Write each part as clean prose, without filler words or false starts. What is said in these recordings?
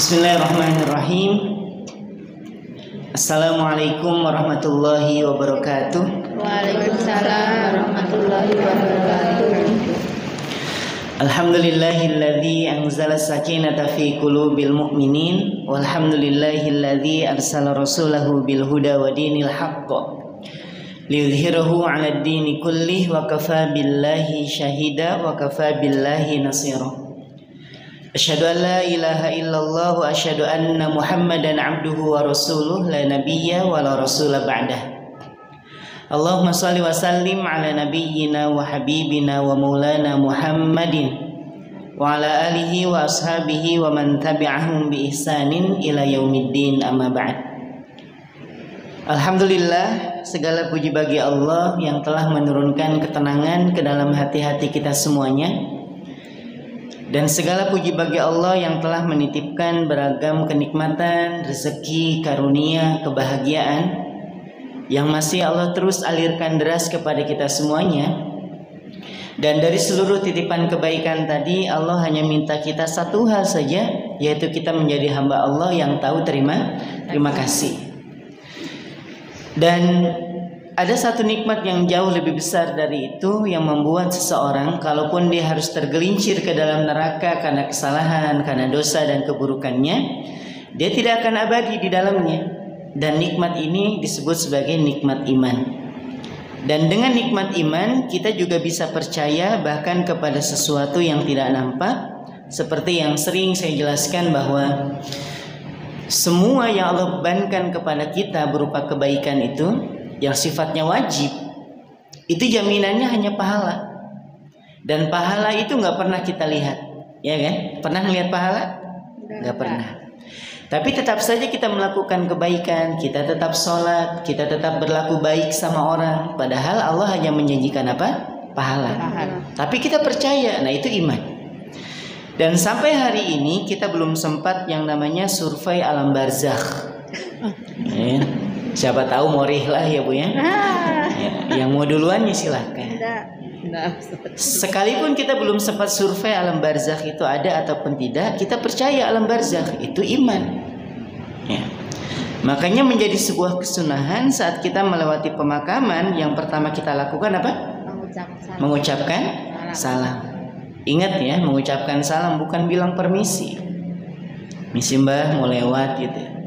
Bismillahirrahmanirrahim. Assalamualaikum warahmatullahi wabarakatuh. Waalaikumsalam warahmatullahi wabarakatuh. Alhamdulillahilladzi anzala sakinata fi qulubil mu'minin walhamdulillahilladzi arsala rasulahu bil huda wa dinil haqq liyudhhirahu 'alad dini kullih wa kafaa billahi syahida wa kafaa billahi nasira. Asyhadu an la ilaha illallah wa asyhadu anna Muhammadan abduhu wa rasuluh la nabiyya wa la rasula ba'dah. Allahumma shalli wa sallim ala nabiyyina wa habibina wa maulana Muhammadin wa ala alihi wa ashabihi wa man tabi'ahum bi ihsanin ila yaumiddin, amma ba'd. Alhamdulillah, segala puji bagi Allah yang telah menurunkan ketenangan ke dalam hati-hati kita semuanya. Dan segala puji bagi Allah yang telah menitipkan beragam kenikmatan, rezeki, karunia, kebahagiaan yang masih Allah terus alirkan deras kepada kita semuanya. Dan dari seluruh titipan kebaikan tadi, Allah hanya minta kita satu hal saja, yaitu kita menjadi hamba Allah yang tahu terima kasih. Dan ada satu nikmat yang jauh lebih besar dari itu yang membuat seseorang, kalaupun dia harus tergelincir ke dalam neraka karena kesalahan, karena dosa dan keburukannya, dia tidak akan abadi di dalamnya. Dan nikmat ini disebut sebagai nikmat iman. Dan dengan nikmat iman kita juga bisa percaya bahkan kepada sesuatu yang tidak nampak. Seperti yang sering saya jelaskan bahwa semua yang Allah bebankan kepada kita berupa kebaikan itu yang sifatnya wajib, itu jaminannya hanya pahala. Dan pahala itu nggak pernah kita lihat, ya kan? Pernah lihat pahala? Nggak pernah. Tapi tetap saja kita melakukan kebaikan, kita tetap sholat, kita tetap berlaku baik sama orang. Padahal Allah hanya menjanjikan apa? Pahala. Tapi kita percaya, nah itu iman. Dan sampai hari ini kita belum sempat yang namanya survei alam barzakh. Ya. Siapa tahu mau rihlah ya Bu ya. Yang mau duluannya silahkan. Sekalipun kita belum sempat survei alam barzakh itu ada ataupun tidak, kita percaya alam barzakh itu iman. Ya. Makanya menjadi sebuah kesunahan saat kita melewati pemakaman, yang pertama kita lakukan apa? Mengucapkan salam. Ingat ya, mengucapkan salam bukan bilang permisi. Misi Mbah mau lewat gitu.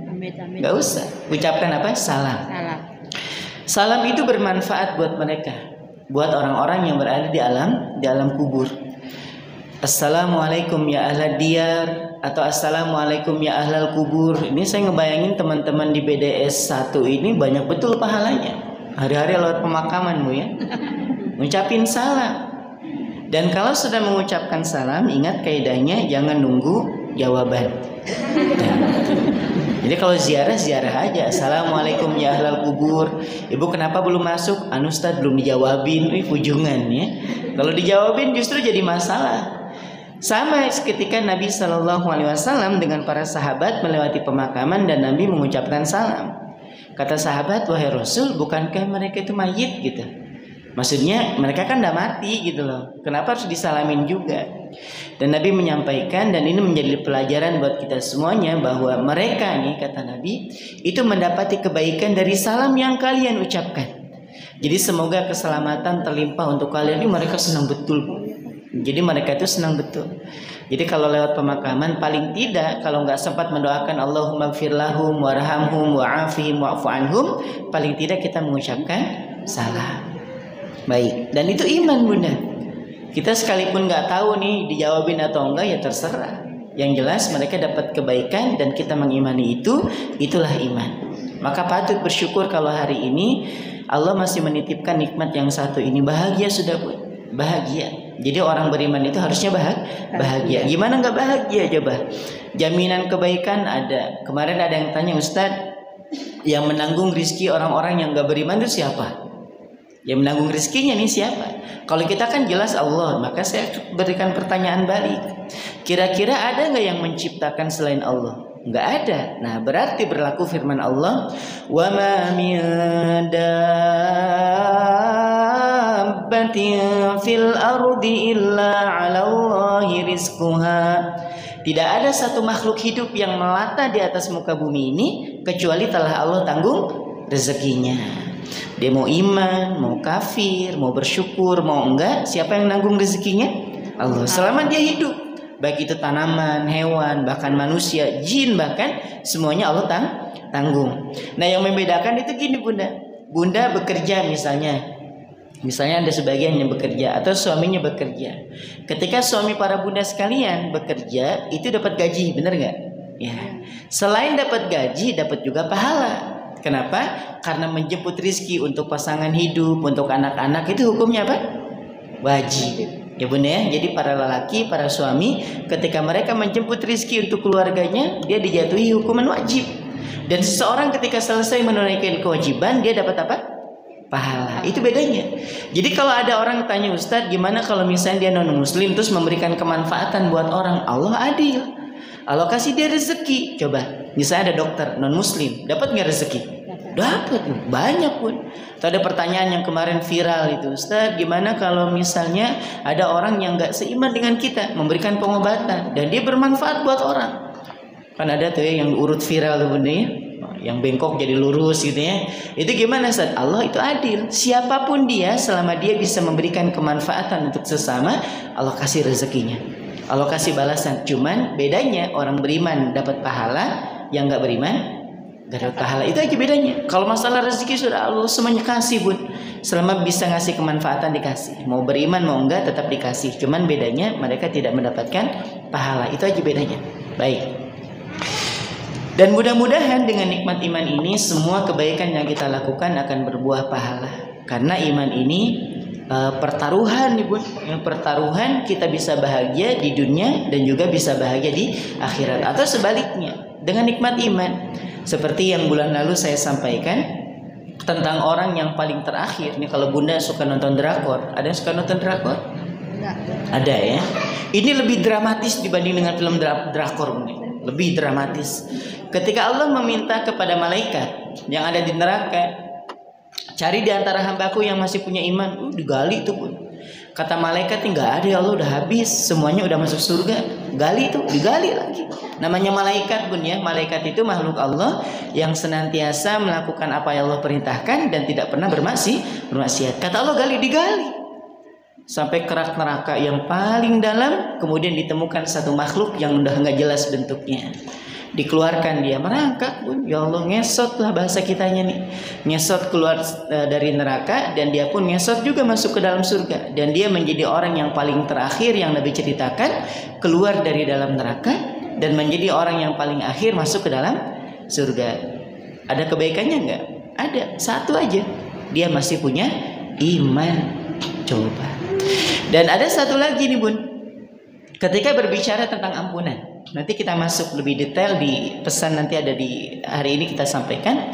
Gak usah, ucapkan apa? Salam. Salam itu bermanfaat buat mereka, buat orang-orang yang berada di alam kubur. Assalamualaikum ya ahlad diyar, atau assalamualaikum ya ahlal kubur. Ini saya ngebayangin teman-teman di BDS 1 ini banyak betul pahalanya. Hari-hari lewat pemakaman Bu ya, ngucapin salam. Dan kalau sudah mengucapkan salam, ingat kaidahnya jangan nunggu jawaban. Jadi kalau ziarah aja. Assalamualaikum ya ahlal kubur. Ibu kenapa belum masuk? Ustaz belum dijawabin. Ujungan ya. Kalau dijawabin justru jadi masalah. Sama ketika Nabi SAW dengan para sahabat melewati pemakaman dan Nabi mengucapkan salam. Kata sahabat, wahai Rasul, bukankah mereka itu mayit gitu? Maksudnya mereka kan udah mati gitu loh. Kenapa harus disalamin juga? Dan Nabi menyampaikan, dan ini menjadi pelajaran buat kita semuanya, bahwa mereka nih kata Nabi itu mendapati kebaikan dari salam yang kalian ucapkan. Jadi semoga keselamatan terlimpah untuk kalian. Ini mereka senang betul. Jadi mereka itu senang betul. Jadi kalau lewat pemakaman, paling tidak kalau nggak sempat mendoakan Allahumma gfir lahum warhamhum wa'afihim wa'fu anhum, paling tidak kita mengucapkan salam. Baik, dan itu iman Bunda. Kita sekalipun nggak tahu nih dijawabin atau enggak, ya terserah. Yang jelas mereka dapat kebaikan dan kita mengimani itu, itulah iman. Maka patut bersyukur kalau hari ini Allah masih menitipkan nikmat yang satu ini. Bahagia sudah Bu, bahagia. Jadi orang beriman itu harusnya bahagia. Gimana nggak bahagia coba? Jaminan kebaikan ada. Kemarin ada yang tanya, Ustadz, yang menanggung rizki orang-orang yang nggak beriman itu siapa? Yang menanggung rezekinya nih siapa? Kalau kita kan jelas Allah. Maka saya berikan pertanyaan balik. Kira-kira ada nggak yang menciptakan selain Allah? Nggak ada. Nah berarti berlaku firman Allah, wa ma min dabbatin habbatin fil ardi illa 'alallahi rizquha. Tidak ada satu makhluk hidup yang melata di atas muka bumi ini kecuali telah Allah tanggung rezekinya. Dia mau iman, mau kafir, mau bersyukur, mau enggak, siapa yang nanggung rezekinya? Allah. Selama dia hidup, baik itu tanaman, hewan, bahkan manusia, jin bahkan, semuanya Allah tanggung. Nah, yang membedakan itu gini Bunda. Bunda bekerja misalnya ada sebagian yang bekerja atau suaminya bekerja. Ketika suami para bunda sekalian bekerja, itu dapat gaji, benar nggak? Ya. Selain dapat gaji, dapat juga pahala. Kenapa? Karena menjemput rizki untuk pasangan hidup, untuk anak-anak itu hukumnya apa? Wajib. Ya Bunda ya. Jadi para lelaki, para suami, ketika mereka menjemput rizki untuk keluarganya, dia dijatuhi hukuman wajib. Dan seseorang ketika selesai menunaikan kewajiban, dia dapat apa? Pahala. Itu bedanya. Jadi kalau ada orang tanya, Ustadz, gimana kalau misalnya dia non muslim terus memberikan kemanfaatan buat orang? Allah adil. Allah kasih dia rezeki. Coba, misalnya ada dokter non muslim, dapat nggak rezeki? Dapat, banyak pun. Atau ada pertanyaan yang kemarin viral itu, Ustadz, gimana kalau misalnya ada orang yang nggak seiman dengan kita memberikan pengobatan dan dia bermanfaat buat orang? Kan ada tuh ya yang urut viral tuh Bunda ya, yang bengkok jadi lurus gitu ya. Itu gimana Ustaz? Allah itu adil. Siapapun dia, selama dia bisa memberikan kemanfaatan untuk sesama, Allah kasih rezekinya, Allah kasih balasan. Cuman bedanya orang beriman dapat pahala, yang nggak beriman nggak dapat pahala. Itu aja bedanya. Kalau masalah rezeki sudah Allah semuanya kasih Bun. Selama bisa ngasih kemanfaatan dikasih. Mau beriman mau enggak tetap dikasih. Cuman bedanya mereka tidak mendapatkan pahala. Itu aja bedanya. Baik. Dan mudah-mudahan dengan nikmat iman ini semua kebaikan yang kita lakukan akan berbuah pahala. Karena iman ini pertaruhan Ibu. Pertaruhan kita bisa bahagia di dunia dan juga bisa bahagia di akhirat. Atau sebaliknya, dengan nikmat iman. Seperti yang bulan lalu saya sampaikan tentang orang yang paling terakhir. Ini kalau Bunda suka nonton drakor, ada yang suka nonton drakor? Ada ya. Ini lebih dramatis dibanding dengan film drakor Bunda. Lebih dramatis. Ketika Allah meminta kepada malaikat yang ada di neraka, cari di antara hambaku yang masih punya iman, digali itu Pun. Kata malaikat, nggak ada ya Allah, udah habis, semuanya udah masuk surga. Gali itu, digali lagi. Namanya malaikat Bun ya. Malaikat itu makhluk Allah yang senantiasa melakukan apa yang Allah perintahkan dan tidak pernah bermaksiat. Kata Allah, gali, digali sampai kerak neraka yang paling dalam. Kemudian ditemukan satu makhluk yang udah nggak jelas bentuknya. Dikeluarkan, dia merangkak Bun. Ya Allah, ngesot lah bahasa kitanya nih. Ngesot keluar dari neraka, dan dia pun ngesot juga masuk ke dalam surga. Dan dia menjadi orang yang paling terakhir yang Nabi ceritakan keluar dari dalam neraka, dan menjadi orang yang paling akhir masuk ke dalam surga. Ada kebaikannya enggak? Ada, satu aja, dia masih punya iman. Coba. Dan ada satu lagi nih Bun, ketika berbicara tentang ampunan, nanti kita masuk lebih detail di pesan, nanti ada di hari ini kita sampaikan.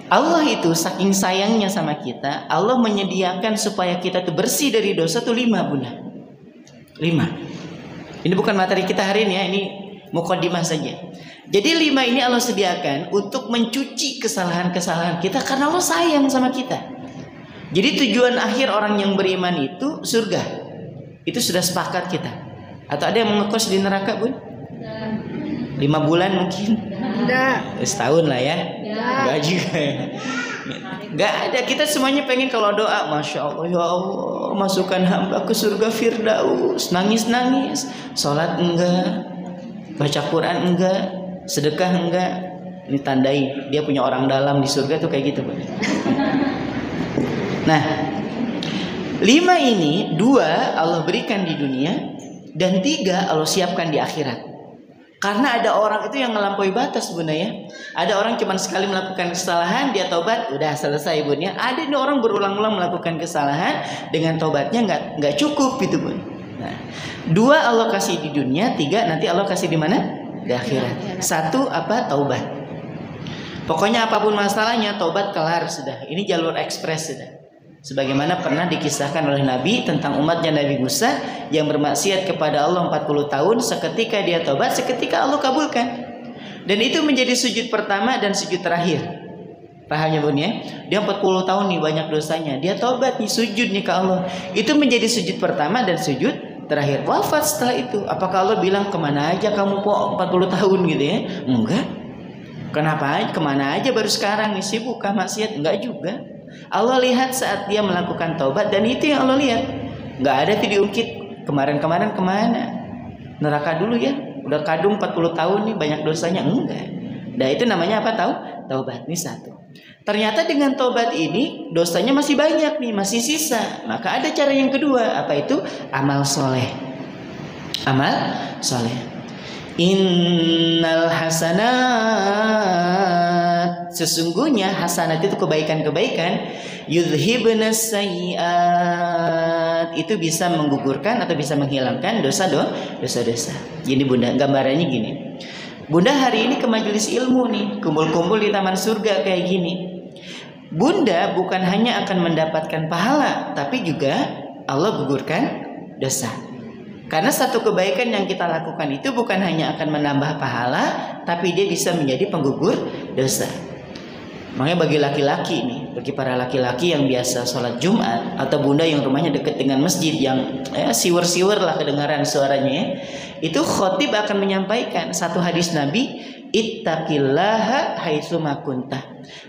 Allah itu saking sayangnya sama kita, Allah menyediakan supaya kita tuh bersih dari dosa tuh 5 Bunda. 5. Ini bukan materi kita hari ini ya, ini mukadimah saja. Jadi 5 ini Allah sediakan untuk mencuci kesalahan-kesalahan kita karena Allah sayang sama kita. Jadi tujuan akhir orang yang beriman itu surga. Itu sudah sepakat kita. Atau ada yang mengekos di neraka Bun? 5 bulan mungkin? Enggak. Setahun lah ya? Enggak juga ya. Enggak ada. Kita semuanya pengen kalau doa, Masya Allah, ya Allah, masukkan hamba ke surga Firdaus. Nangis-nangis. Sholat enggak, baca Quran enggak, sedekah enggak. Ini tandai dia punya orang dalam di surga tuh kayak gitu Bun. Nah, 5 ini, 2 Allah berikan di dunia, dan 3 Allah siapkan di akhirat. Karena ada orang itu yang melampaui batas Bunda ya. Ada orang cuma sekali melakukan kesalahan, dia tobat, udah selesai Bun ya. Ada ini orang berulang-ulang melakukan kesalahan, dengan tobatnya nggak cukup gitu Bun. Nah, 2 Allah kasih di dunia, 3 nanti Allah kasih di mana? Di akhirat. 1 apa? Taubat. Pokoknya apapun masalahnya, tobat kelar sudah. Ini jalur ekspres sudah. Sebagaimana pernah dikisahkan oleh Nabi tentang umatnya Nabi Musa yang bermaksiat kepada Allah 40 tahun, seketika dia tobat, seketika Allah kabulkan. Dan itu menjadi sujud pertama dan sujud terakhir. Paham ya Bun ya? Dia 40 tahun nih banyak dosanya. Dia tobat nih, sujud nih ke Allah. Itu menjadi sujud pertama dan sujud terakhir. Wafat setelah itu. Apakah Allah bilang kemana aja kamu po 40 tahun gitu ya? Enggak. Kenapa? Kemana aja baru sekarang nih sibuk kah maksiat? Enggak juga. Allah lihat saat dia melakukan taubat, dan itu yang Allah lihat. Enggak ada tuh diungkit kemarin-kemarin kemana. Neraka dulu ya. Udah kadung 40 tahun nih banyak dosanya. Enggak. Nah itu namanya apa tahu? Taubat. Ini satu. Ternyata dengan taubat ini dosanya masih banyak nih, masih sisa. Maka ada cara yang kedua. Apa itu? Amal soleh. Amal soleh. Innal hasanat, sesungguhnya hasanat itu kebaikan-kebaikan, yudhibnas sayyiat, itu bisa menggugurkan atau bisa menghilangkan dosa-dosa. Jadi Bunda, gambarannya gini. Bunda hari ini ke majelis ilmu nih, kumpul-kumpul di taman surga kayak gini. Bunda bukan hanya akan mendapatkan pahala, tapi juga Allah gugurkan dosa. Karena satu kebaikan yang kita lakukan itu bukan hanya akan menambah pahala, tapi dia bisa menjadi penggugur dosa. Makanya bagi laki-laki nih, bagi para laki-laki yang biasa sholat Jumat, atau Bunda yang rumahnya dekat dengan masjid yang siwer-siwer lah kedengaran suaranya ya, itu khotib akan menyampaikan satu hadis Nabi, ittaqillaha haitsuma kunta,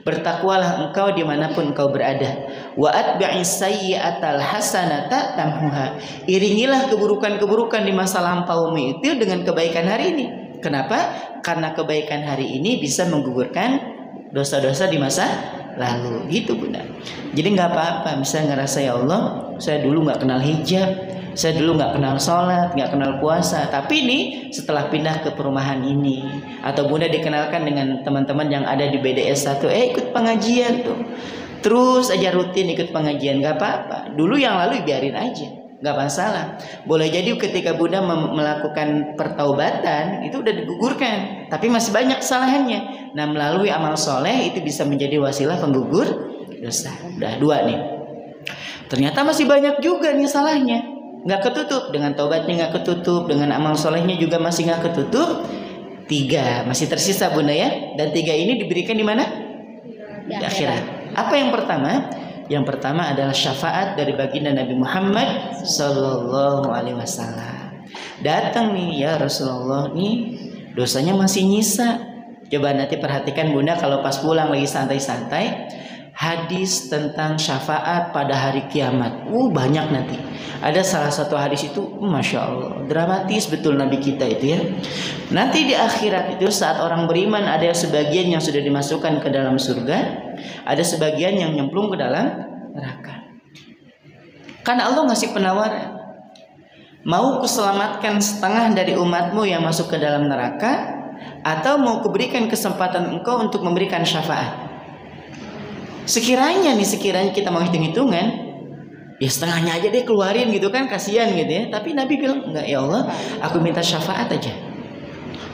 bertakwalah engkau dimanapun engkau berada, wa atbi'is sayyi'atal hasanata tamhuha, iringilah keburukan-keburukan di masa lampaumu itu dengan kebaikan hari ini. Kenapa? Karena kebaikan hari ini bisa menggugurkan dosa-dosa di masa lalu, gitu Bunda. Jadi nggak apa-apa misalnya ngerasa ya Allah, saya dulu nggak kenal hijab, saya dulu nggak kenal sholat, nggak kenal puasa, tapi nih setelah pindah ke perumahan ini, atau Bunda dikenalkan dengan teman-teman yang ada di BDS 1, ikut pengajian tuh, terus aja rutin ikut pengajian, nggak apa-apa. Dulu yang lalu biarin aja, nggak masalah. Boleh jadi ketika Bunda melakukan pertaubatan itu udah digugurkan, tapi masih banyak kesalahannya. Nah melalui amal soleh itu bisa menjadi wasilah penggugur dosa. Udah 2 nih. Ternyata masih banyak juga nih salahnya, nggak ketutup. Dengan taubatnya nggak ketutup, dengan amal solehnya juga masih nggak ketutup. 3 masih tersisa Bunda ya. Dan 3 ini diberikan di mana? Di akhirat. Apa yang pertama? Yang pertama adalah syafaat dari baginda Nabi Muhammad Sallallahu Alaihi Wasallam. Datang nih ya Rasulullah, nih dosanya masih nyisa. Coba nanti perhatikan Bunda kalau pas pulang lagi santai-santai, hadis tentang syafaat pada hari kiamat. Banyak nanti. Ada salah satu hadis itu, Masya Allah, dramatis betul Nabi kita itu ya. Nanti di akhirat itu saat orang beriman ada sebagian yang sudah dimasukkan ke dalam surga, ada sebagian yang nyemplung ke dalam neraka. Karena Allah ngasih penawaran, mau kuselamatkan setengah dari umatmu yang masuk ke dalam neraka, atau mau kuberikan kesempatan engkau untuk memberikan syafaat. Sekiranya kita mau hitung-hitungan, ya setengahnya aja deh keluarin gitu kan, kasihan gitu ya. Tapi Nabi bilang enggak ya Allah, aku minta syafaat aja.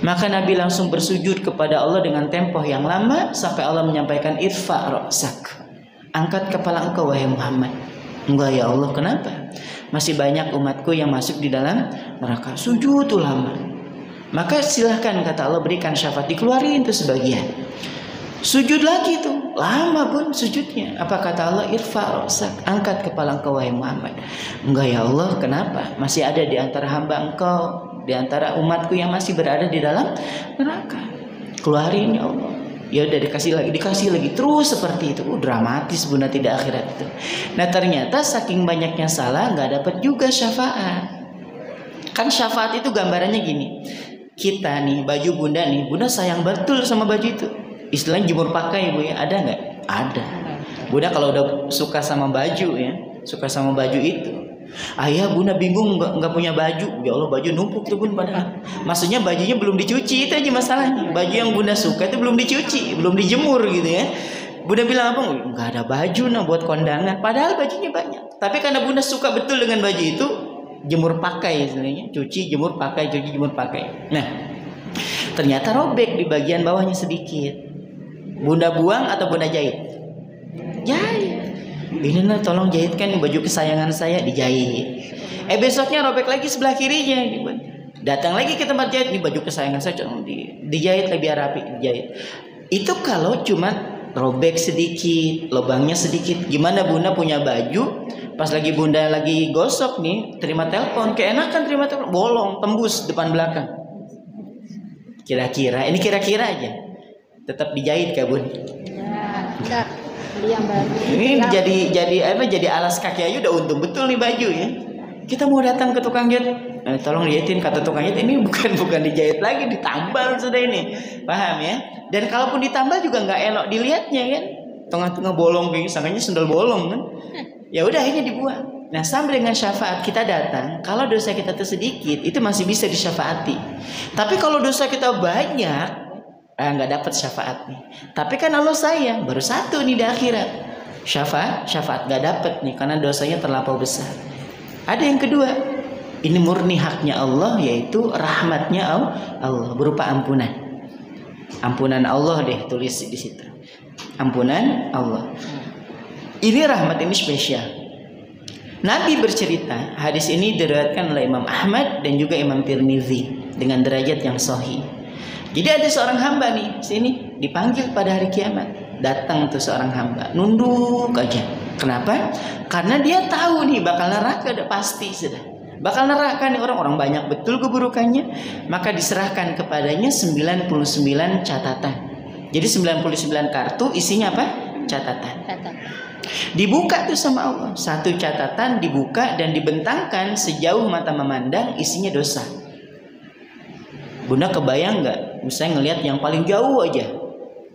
Maka Nabi langsung bersujud kepada Allah dengan tempoh yang lama sampai Allah menyampaikan irfa' ra'sak, angkat kepala engkau wahai Muhammad. Enggak ya Allah, kenapa? Masih banyak umatku yang masuk di dalam neraka. Sujud tuh lama. Maka silahkan kata Allah berikan syafaat, dikeluarin tuh sebagian. Sujud lagi tuh lama Bun sujudnya. Apa kata Allah? Irfa' ra'sak, angkat kepala engkau wahai Muhammad. Enggak ya Allah, kenapa? Masih ada di antara hamba engkau, di antara umatku yang masih berada di dalam neraka. Keluarin ya Allah. Ya udah dikasih lagi terus seperti itu. Dramatis Bunda tidak akhirat itu. Nah ternyata saking banyaknya salah nggak dapat juga syafaat. Kan syafaat itu gambarannya gini. Kita nih baju Bunda nih, Bunda sayang betul sama baju itu. Istilahnya jemur pakai Bu ya, ada nggak? Ada. Bunda kalau udah suka sama baju ya, suka sama baju itu. Ayah Bunda bingung nggak punya baju. Ya Allah baju numpuk tuh Bun padahal. Maksudnya bajunya belum dicuci, itu aja masalahnya. Baju yang Bunda suka itu belum dicuci, belum dijemur gitu ya. Bunda bilang apa? Nggak ada baju nah buat kondangan. Padahal bajunya banyak. Tapi karena Bunda suka betul dengan baju itu, jemur pakai istilahnya, cuci jemur pakai, cuci jemur pakai. Nah ternyata robek di bagian bawahnya sedikit. Bunda buang atau Bunda jahit? Jahit. Ini nah tolong jahitkan baju kesayangan saya, dijahit. Besoknya robek lagi sebelah kirinya. Datang lagi ke tempat jahit, ini baju kesayangan saya dijahit lebih rapi, dijahit. Itu kalau cuma robek sedikit, lubangnya sedikit. Gimana bunda punya baju, pas lagi bunda lagi gosok nih, terima telepon, keenakan terima telepon, bolong, tembus depan belakang. Kira-kira, ini kira-kira aja, tetap dijahit kah bun? Enggak, beli yang baru. Ini jadi alas kaki aja udah untung betul nih baju ya. Kita mau datang ke tukang jahit, tolong dijahitin, kata tukang jahit ini bukan dijahit lagi, ditambal sudah ini, paham ya? Dan kalaupun ditambal juga nggak elok dilihatnya kan, tengah-tengah bolong kayak sangkanya sendal bolong kan, ya udah akhirnya dibuang. Nah sambil dengan syafaat kita datang, kalau dosa kita itu sedikit itu masih bisa disyafaati. Tapi kalau dosa kita banyak, nggak dapat syafaat nih. Tapi kan Allah sayang, baru satu nih di akhirat, syafaat nggak dapat nih karena dosanya terlampau besar. Ada yang kedua, ini murni haknya Allah, yaitu rahmatnya Allah berupa ampunan. Ampunan Allah deh, tulis di situ. Ampunan Allah. Ini rahmat ini spesial. Nabi bercerita, hadis ini diriwayatkan oleh Imam Ahmad dan juga Imam Tirmizi dengan derajat yang sahih. Jadi ada seorang hamba nih, sini dipanggil pada hari kiamat. Datang tuh seorang hamba, nunduk aja. Kenapa? Karena dia tahu nih bakal neraka, udah pasti sudah. Bakal neraka nih orang banyak betul keburukannya, maka diserahkan kepadanya 99 catatan. Jadi 99 kartu isinya apa? Catatan. Dibuka tuh sama Allah. Satu catatan dibuka dan dibentangkan sejauh mata memandang, isinya dosa. Bunda kebayang nggak? Misalnya ngelihat yang paling jauh aja,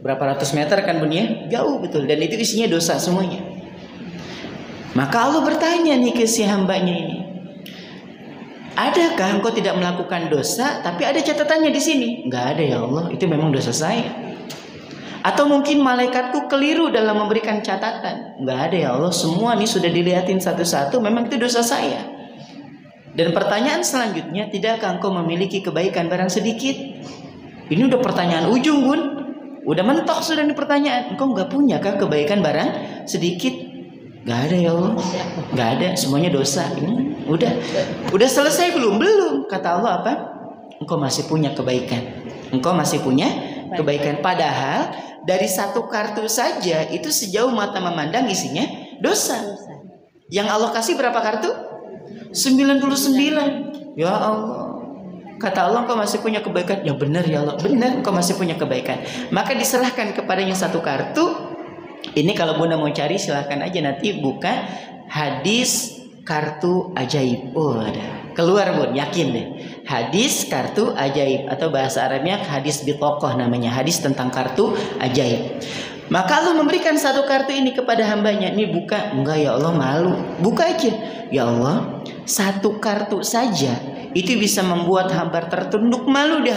berapa ratus meter kan Bun ya? Jauh betul. Dan itu isinya dosa semuanya. Maka Allah bertanya nih ke si hambanya ini, adakah engkau tidak melakukan dosa tapi ada catatannya di sini? Nggak ada ya Allah, itu memang dosa saya. Atau mungkin malaikatku keliru dalam memberikan catatan? Nggak ada ya Allah, semua nih sudah dilihatin satu-satu, memang itu dosa saya. Dan pertanyaan selanjutnya, tidakkah engkau memiliki kebaikan barang sedikit? Ini udah pertanyaan ujung Bun, udah mentok sudah nih pertanyaan. Engkau nggak punya kah kebaikan barang sedikit? Nggak ada ya Allah, nggak ada, semuanya dosa. Ini udah selesai belum? Belum. Kata Allah apa? Engkau masih punya kebaikan. Engkau masih punya kebaikan. Padahal dari satu kartu saja itu sejauh mata memandang isinya dosa. Yang Allah kasih berapa kartu? 99. Ya Allah. Kata Allah, engkau masih punya kebaikan. Ya benar ya Allah, benar engkau masih punya kebaikan. Maka diserahkan kepadanya satu kartu. Ini kalau Bunda mau cari silahkan aja, nanti buka hadis kartu ajaib. Oh ada, keluar Bun, yakin deh. Hadis kartu ajaib, atau bahasa Arabnya hadis bitokoh namanya, hadis tentang kartu ajaib. Maka Allah memberikan satu kartu ini kepada hambanya. Ini buka, enggak ya Allah malu. Buka aja. Ya Allah, satu kartu saja itu bisa membuat hamba tertunduk malu di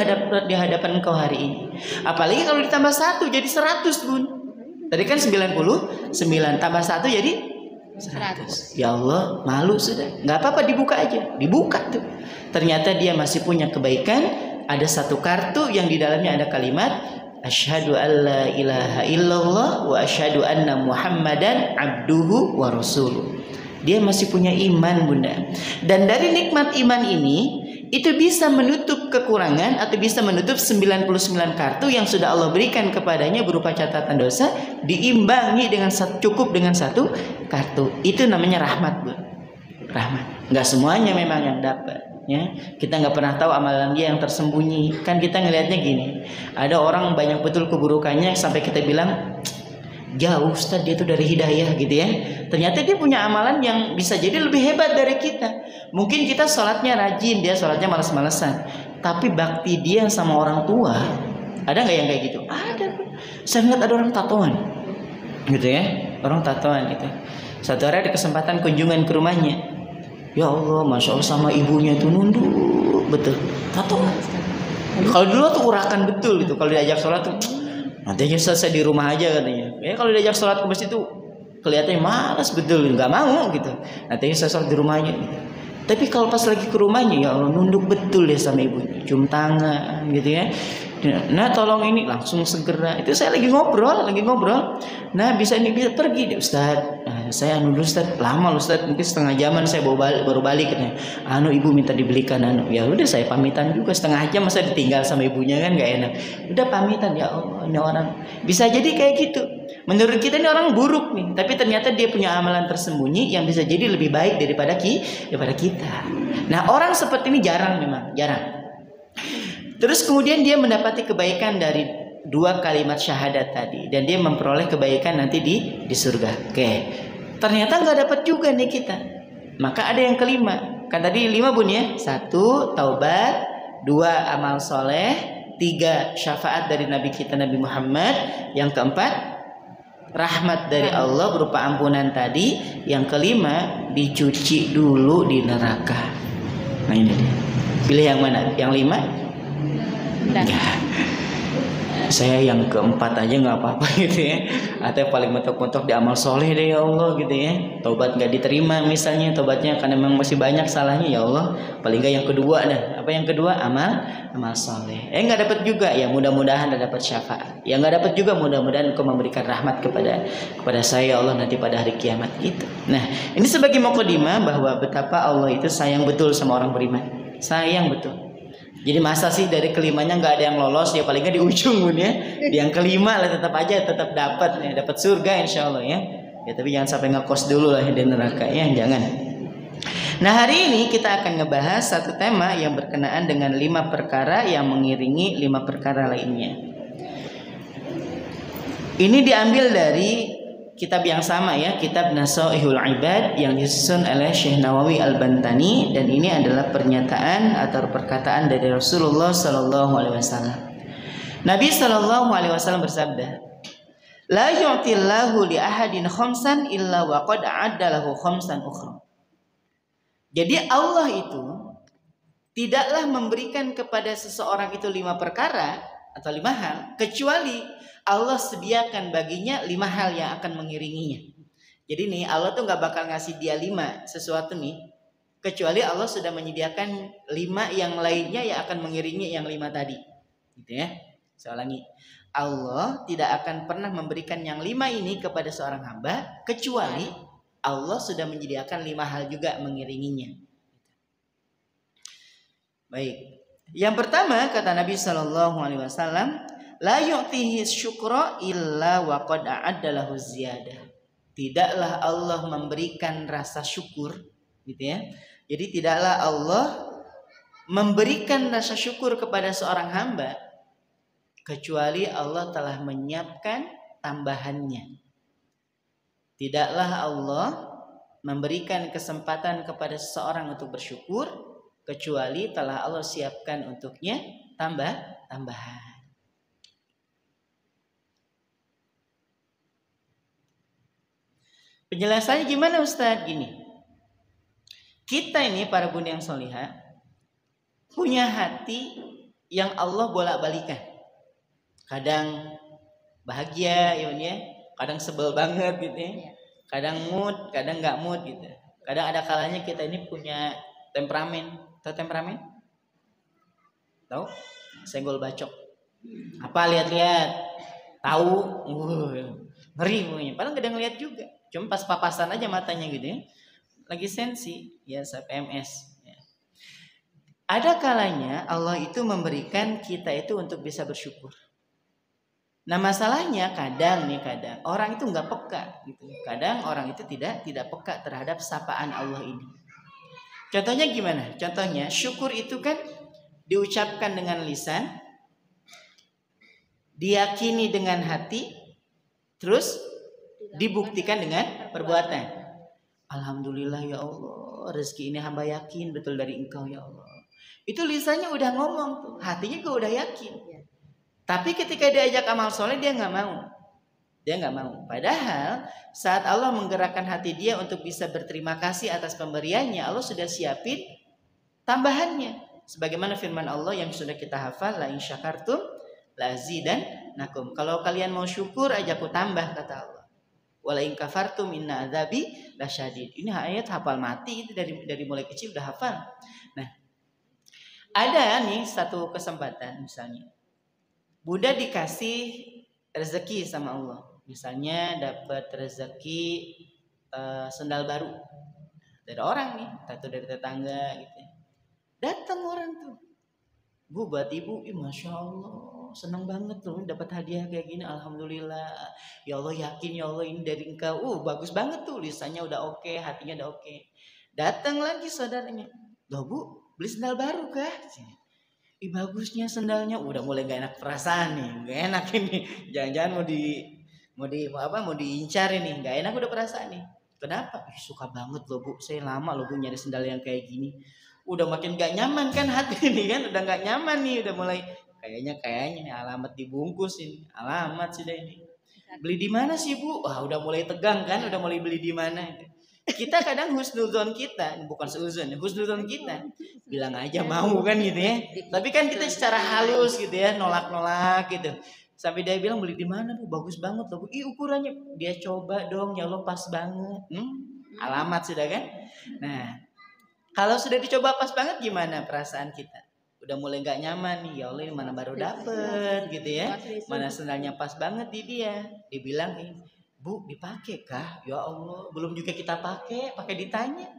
hadapan engkau hari ini. Apalagi kalau ditambah satu jadi 100 Bun. Tadi kan 99 tambah 1 jadi 100. Ya Allah, malu sudah. Nggak apa-apa, dibuka aja. Dibuka tuh. Ternyata dia masih punya kebaikan. Ada satu kartu yang di dalamnya ada kalimat asyhadu alla ilaha illallah wa asyhadu anna muhammadan abduhu wa rasuluh. Dia masih punya iman Bunda. Dan dari nikmat iman ini, itu bisa menutup kekurangan atau bisa menutup 99 kartu yang sudah Allah berikan kepadanya berupa catatan dosa, diimbangi dengan cukup dengan satu kartu. Itu namanya rahmat Bu. Rahmat. Nggak semuanya memang yang dapat ya. Kita nggak pernah tahu amalan dia yang tersembunyi. Kan kita ngelihatnya gini, ada orang banyak betul keburukannya sampai kita bilang jauh Ustaz dia itu dari hidayah gitu ya. Ternyata dia punya amalan yang bisa jadi lebih hebat dari kita. Mungkin kita sholatnya rajin, dia sholatnya malas-malesan, tapi bakti dia sama orang tua, ada nggak yang kayak gitu? Ada. Saya lihat ada orang tatoan gitu ya, orang tatoan gitu. Satu hari ada kesempatan kunjungan ke rumahnya. Ya Allah, Masya Allah, sama ibunya itu nunduk betul, tatoan. Kalau dulu tuh urakan betul gitu. Kalau diajak sholat tuh, nanti aja selesai di rumah aja katanya. Ya kalau diajak sholat ke masjid tuh kelihatannya malas betul, nggak mau gitu. Nanti aja sholat di rumah aja. Tapi kalau pas lagi ke rumahnya, ya Allah, nunduk betul deh sama ibunya, cium tangan gitu ya. Nah tolong ini, langsung segera. Itu saya lagi ngobrol. Nah bisa pergi deh Ustaz. Saya dulu Ustaz, lama loh Ustaz, mungkin setengah jaman saya baru balik katanya. Ibu minta dibelikan Ya udah saya pamitan juga, setengah jam masa ditinggal sama ibunya kan nggak enak. Udah pamitan, ya Allah, ini orang bisa jadi kayak gitu. Menurut kita ini orang buruk nih, tapi ternyata dia punya amalan tersembunyi yang bisa jadi lebih baik daripada kita. Nah, orang seperti ini jarang, memang jarang. Terus kemudian dia mendapati kebaikan dari 2 kalimat syahadat tadi, dan dia memperoleh kebaikan nanti di surga. Oke. Ternyata nggak dapat juga nih kita. Maka ada yang kelima. Kan tadi 5 bun ya. 1 taubat, 2 amal soleh, 3 syafaat dari Nabi kita Nabi Muhammad, yang keempat rahmat dari Allah berupa ampunan tadi, yang kelima dicuci dulu di neraka. Nah ini dia. Pilih yang mana? Yang 5? Ya. Saya yang keempat aja nggak apa-apa gitu ya. Atau paling mentok-mentok di amal soleh deh ya Allah gitu ya. Tobat nggak diterima misalnya tobatnya karena memang masih banyak salahnya ya Allah. Paling nggak yang kedua dah. Apa yang kedua? Amal soleh. Nggak dapat juga ya, mudah-mudahan dapat syafaat. Yang nggak dapat juga mudah-mudahan Engkau memberikan rahmat kepada saya ya Allah nanti pada hari kiamat gitu. Nah ini sebagai mukadimah bahwa betapa Allah itu sayang betul sama orang beriman. Sayang betul. Jadi masa sih dari kelimanya nggak ada yang lolos ya, paling nggak di ujung pun ya. Di yang kelima lah tetap dapat ya, dapat surga insya Allah ya. Ya tapi jangan sampai ngekos dulu lah di neraka ya, jangan. Nah hari ini kita akan ngebahas satu tema yang berkenaan dengan 5 perkara yang mengiringi 5 perkara lainnya. Ini diambil dari kitab yang sama ya, kitab Nasaihul Ibad yang disusun oleh Syekh Nawawi Al-Bantani, dan ini adalah pernyataan atau perkataan dari Rasulullah sallallahu alaihi wasallam. Nabi sallallahu alaihi wasallam bersabda, "La yu'tillahu li ahadin khamsan illa wa qad a'adda lahu khamsan ukhra." Jadi Allah itu tidaklah memberikan kepada seseorang itu 5 perkara atau 5 hal kecuali Allah sediakan baginya 5 hal yang akan mengiringinya. Jadi nih Allah tuh gak bakal ngasih dia 5 sesuatu nih, kecuali Allah sudah menyediakan 5 yang lainnya yang akan mengiringi yang 5 tadi. Gitu ya. Saya ulangi. Allah tidak akan pernah memberikan yang 5 ini kepada seorang hamba, kecuali Allah sudah menyediakan 5 hal juga mengiringinya. Baik. Yang pertama kata Nabi SAW, la yu'tihi syukra illa wa qad a'adda lahu ziyadah. Tidaklah Allah memberikan rasa syukur gitu ya. Jadi tidaklah Allah memberikan rasa syukur kepada seorang hamba kecuali Allah telah menyiapkan tambahannya. Tidaklah Allah memberikan kesempatan kepada seseorang untuk bersyukur kecuali telah Allah siapkan untuknya tambahan. Penjelasannya gimana Ustadz? Gini, kita ini para bunda yang solihah punya hati yang Allah bolak-balikan. Kadang bahagia ya, kadang sebel banget gitu ya. Kadang mood, kadang nggak mood gitu. Kadang ada kalanya kita ini punya temperamen. Tahu temperamen? Tahu? Senggol bacok. Apa lihat-lihat? Tahu? Ngeri maunya. Padahal nggak ada ngeliat juga. Cuma pas papasan aja matanya gitu ya. Lagi sensi, ya PMS. Ya. Ada kalanya Allah itu memberikan kita itu untuk bisa bersyukur. Nah masalahnya kadang orang itu nggak peka gitu. Kadang orang itu tidak peka terhadap sapaan Allah ini. Contohnya gimana? Contohnya syukur itu kan diucapkan dengan lisan, diyakini dengan hati, terus dibuktikan dengan perbuatan. Alhamdulillah ya Allah, rezeki ini hamba yakin betul dari Engkau ya Allah. Itu lisannya udah ngomong tuh, hatinya juga udah yakin. Tapi ketika diajak amal soleh dia nggak mau. Padahal saat Allah menggerakkan hati dia untuk bisa berterima kasih atas pemberiannya, Allah sudah siapin tambahannya. Sebagaimana firman Allah yang sudah kita hafal, la in syakartum la azidannakum. Kalau kalian mau syukur aja aku tambah kata Allah. Wala in kafartum inna adzabi lasyadid. Ini ayat hafal mati itu dari mulai kecil udah hafal. Nah, ada nih satu kesempatan misalnya. Bunda dikasih rezeki sama Allah. Misalnya dapat rezeki sendal baru dari orang nih, atau dari tetangga gitu. Datang orang tuh. Bu buat ibu, masya Allah. senang banget loh dapat hadiah kayak gini, alhamdulillah. Ya Allah, yakin ya Allah ini dari engkau. Bagus banget tuh, lisannya udah oke, hatinya udah oke. Datang lagi saudaranya, loh Bu, beli sendal baru kah? Bagusnya sendalnya. Udah mulai gak enak perasaan nih, gak enak ini. Jangan-jangan mau diincar ini, gak enak udah perasaan nih. Kenapa? Suka banget loh Bu, saya lama loh Bu nyari sendal yang kayak gini. Udah makin gak nyaman kan hati ini kan, udah gak nyaman nih, udah mulai kayaknya alamat dibungkus ini, alamat sudah ini. Beli di mana sih Bu? Wah udah mulai tegang kan, udah mulai beli di mana. Kita kadang husnuzon kita, bukan seuzon, husnuzon kita bilang aja mau kan gitu ya. Tapi kan kita secara halus gitu ya, nolak-nolak gitu. Sampai dia bilang beli di mana Bu? Bagus banget loh Bu. Ukurannya dia coba dong, ya Allah pas banget. Alamat sudah kan? Nah, kalau sudah dicoba pas banget gimana perasaan kita? Udah mulai gak nyaman nih, ya Allah ini mana baru dapet gitu ya. Mana sendalnya pas banget di dia. Dibilang nih, Bu dipakai kah? Ya Allah, belum juga kita pakai ditanya.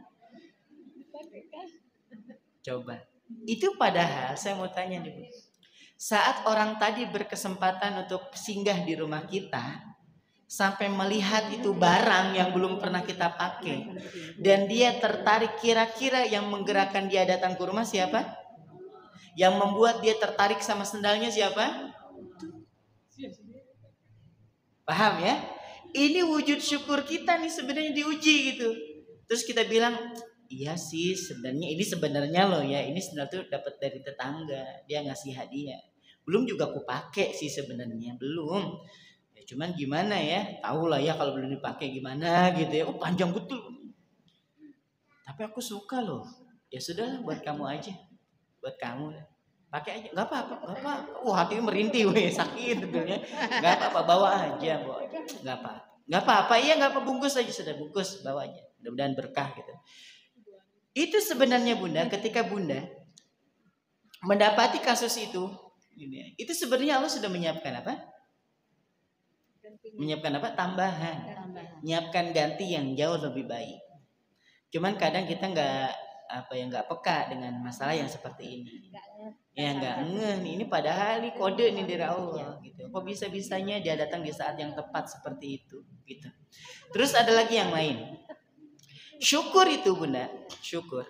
Coba. Itu padahal saya mau tanya nih Bu. Saat orang tadi berkesempatan untuk singgah di rumah kita, sampai melihat itu barang yang belum pernah kita pakai, dan dia tertarik, kira-kira yang menggerakkan dia datang ke rumah siapa? Yang membuat dia tertarik sama sendalnya siapa? Paham ya? Ini wujud syukur kita nih sebenarnya diuji gitu. Terus kita bilang, iya sih sebenarnya loh ya, ini sendal tuh dapat dari tetangga, dia ngasih hadiah. Belum juga aku pakai sih sebenarnya, belum. Ya, cuman gimana ya? Tahu lah ya kalau belum dipakai gimana gitu ya. Panjang betul. Tapi aku suka loh. Ya sudah buat kamu aja. Buat kamu. Pakai aja, nggak apa-apa. Wah hatinya merintih, sakit betulnya. Nggak apa-apa, bawa aja, nggak apa-apa. Iya nggak apa, bungkus aja sudah, bungkus bawa aja. Mudah-mudahan berkah gitu. Itu sebenarnya Bunda, ketika Bunda mendapati kasus itu sebenarnya Allah sudah menyiapkan apa? Menyiapkan apa? Tambahan. Menyiapkan ganti yang jauh lebih baik. Cuman kadang kita nggak peka dengan masalah yang seperti ini. Ya nggak ngeh nih, ini padahal ini kode nih dari Allah gitu. Kok bisa-bisanya dia datang di saat yang tepat seperti itu gitu. Terus ada lagi yang lain. Syukur itu Bunda, syukur.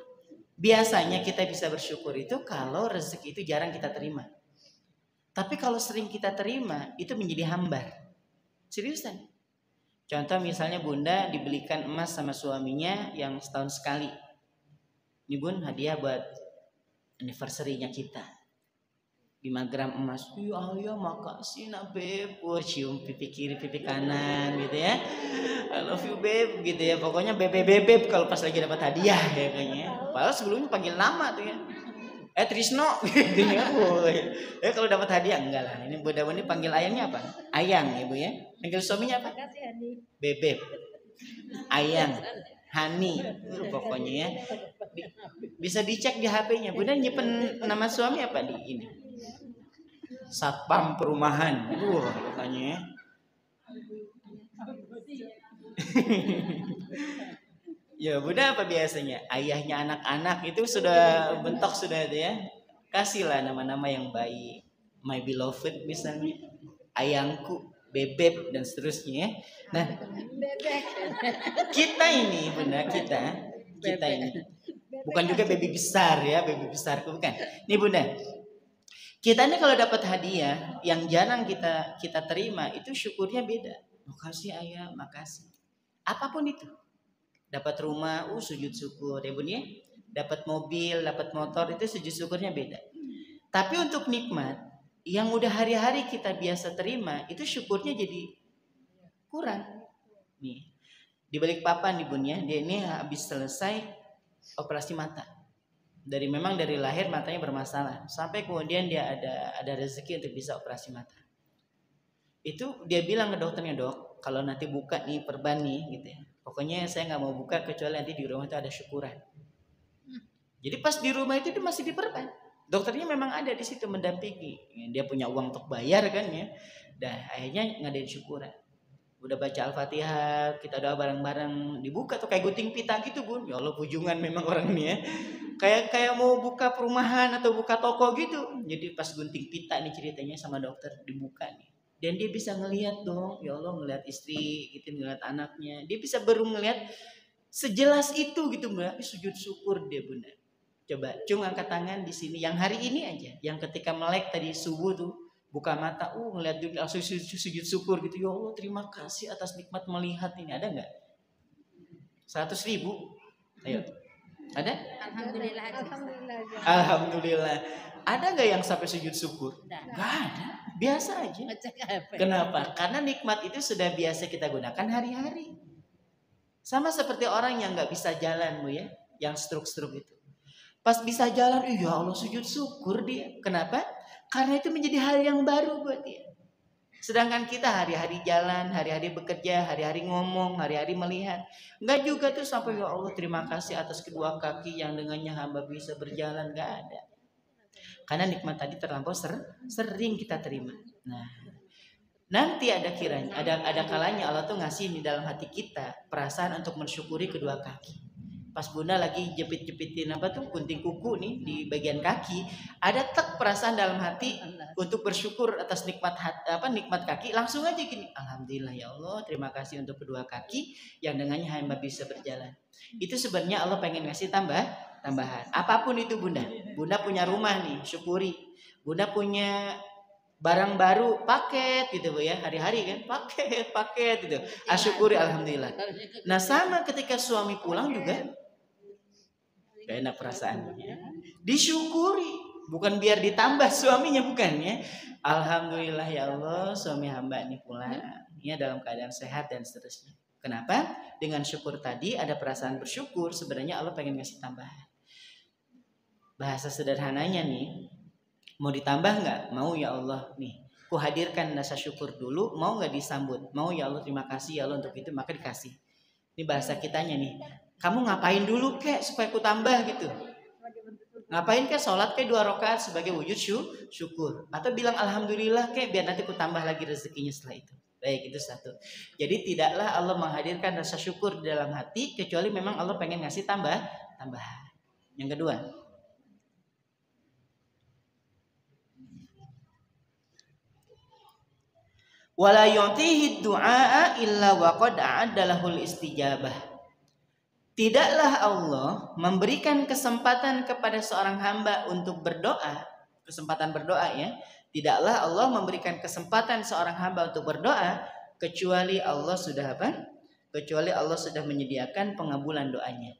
Biasanya kita bisa bersyukur itu kalau rezeki itu jarang kita terima. Tapi kalau sering kita terima itu menjadi hambar. Seriusan. Contoh misalnya Bunda dibelikan emas sama suaminya yang setahun sekali. Ini Bun hadiah buat anniversary-nya kita. 5 gram emas. Ya makasih nak beb. Cium pipi kiri pipi kanan gitu ya. I love you beb gitu ya. Pokoknya beb kalau pas lagi dapat hadiah ya kayaknya. Padahal sebelumnya panggil nama tuh ya. Trisno gitu ya. Kalau dapat hadiah enggak lah. Ini Bunda ini panggil ayangnya apa? Ayang ya Bu ya. Panggil suaminya apa? Bebeb. Ayang. Hani. Pokoknya ya. Bisa dicek di HP-nya. Bunda nyimpen nama suami apa di ini? Satpam perumahan. Pokoknya ya. Ya Bunda apa biasanya? Ayahnya anak-anak itu sudah bentok sudah itu ya. Kasihlah nama-nama yang baik. My beloved misalnya. Ayangku, bebeb dan seterusnya. Nah, kita ini Bunda kita ini bukan juga baby besar ya, baby besar bukan. Nih Bunda. Kita ini kalau dapat hadiah yang jarang kita terima itu syukurnya beda. Makasih ayah, makasih. Apapun itu. Dapat rumah, sujud syukur ya Bun ya. Dapat mobil, dapat motor itu sujud syukurnya beda. Tapi untuk nikmat yang udah hari-hari kita biasa terima itu syukurnya jadi kurang. Nih. Di Balikpapan nih Bun ya, dia ini habis selesai operasi mata. Dari lahir matanya bermasalah sampai kemudian dia ada rezeki untuk bisa operasi mata. Itu dia bilang ke dokternya, dok, kalau nanti buka nih perban nih gitu ya. Pokoknya saya nggak mau buka kecuali nanti di rumah itu ada syukuran. Jadi pas di rumah itu dia masih diperban. Dokternya memang ada di situ mendampingi. Dia punya uang untuk bayar kan ya. Dan akhirnya ngadain syukuran. Udah baca Al-Fatihah, kita doa bareng-bareng, dibuka tuh kayak gunting pita gitu Bun. Ya Allah pujungan memang orang ini ya. Kayak mau buka perumahan atau buka toko gitu. Jadi pas gunting pita nih ceritanya sama dokter dibuka nih. Dan dia bisa ngelihat dong, ya Allah ngelihat istri, gitu ngelihat anaknya. Dia bisa baru ngelihat sejelas itu gitu Mbak. Sujud syukur dia Bunda. Coba Cung angkat tangan di sini yang hari ini aja, yang ketika melek tadi subuh tuh buka mata, ngelihat dunia langsung sujud syukur gitu. Ya Allah terima kasih atas nikmat melihat ini. Ada nggak? 100.000? Ayo. Ada? Alhamdulillah. Alhamdulillah. Ada nggak yang sampai sujud syukur? Nggak ada. Biasa aja. Kenapa? Karena nikmat itu sudah biasa kita gunakan hari-hari. Sama seperti orang yang nggak bisa jalan Bu ya, yang stroke itu. Pas bisa jalan, ya Allah sujud syukur dia. Kenapa? Karena itu menjadi hal yang baru buat dia. Sedangkan kita hari-hari jalan, hari-hari bekerja, hari-hari ngomong, hari-hari melihat. Enggak juga tuh sampai ya Allah terima kasih atas kedua kaki yang dengannya hamba bisa berjalan. Enggak ada. Karena nikmat tadi terlampau sering kita terima. Nah, nanti ada kiranya, ada kalanya Allah tuh ngasih di dalam hati kita perasaan untuk mensyukuri kedua kaki. Pas Bunda lagi jepit-jepitin gunting kuku nih di bagian kaki, ada perasaan dalam hati untuk bersyukur atas nikmat kaki, langsung aja gini, alhamdulillah ya Allah, terima kasih untuk kedua kaki yang dengannya hamba bisa berjalan. Itu sebenarnya Allah pengen ngasih tambahan. Apapun itu Bunda punya rumah nih, syukuri. Bunda punya barang baru, paket gitu Bu ya, hari-hari kan paket gitu. Syukuri alhamdulillah. Nah sama ketika suami pulang juga gak enak perasaannya. Disyukuri, bukan biar ditambah suaminya, bukan ya. Alhamdulillah ya Allah, suami hamba ini pulang ya dalam keadaan sehat dan seterusnya. Kenapa? Dengan syukur tadi ada perasaan bersyukur, sebenarnya Allah pengen ngasih tambahan. Bahasa sederhananya nih, mau ditambah nggak? Mau ya Allah nih. Ku hadirkan rasa syukur dulu, mau nggak disambut? Mau ya Allah, terima kasih ya Allah untuk itu, maka dikasih. Ini bahasa kitanya nih. Kamu ngapain dulu kek supaya ku tambah gitu? Ngapain kek sholat kek 2 rakaat sebagai wujud syukur? Atau bilang alhamdulillah kek biar nanti ku tambah lagi rezekinya setelah itu. Baik, itu satu. Jadi tidaklah Allah menghadirkan rasa syukur di dalam hati kecuali memang Allah pengen ngasih tambahan. Yang kedua, wala yu'tihi du'a illa waqad a'addalahul istijabah. Tidaklah Allah memberikan kesempatan kepada seorang hamba untuk berdoa, kesempatan berdoa ya. Tidaklah Allah memberikan kesempatan seorang hamba untuk berdoa kecuali Allah sudah apa? Kecuali Allah sudah menyediakan pengabulan doanya.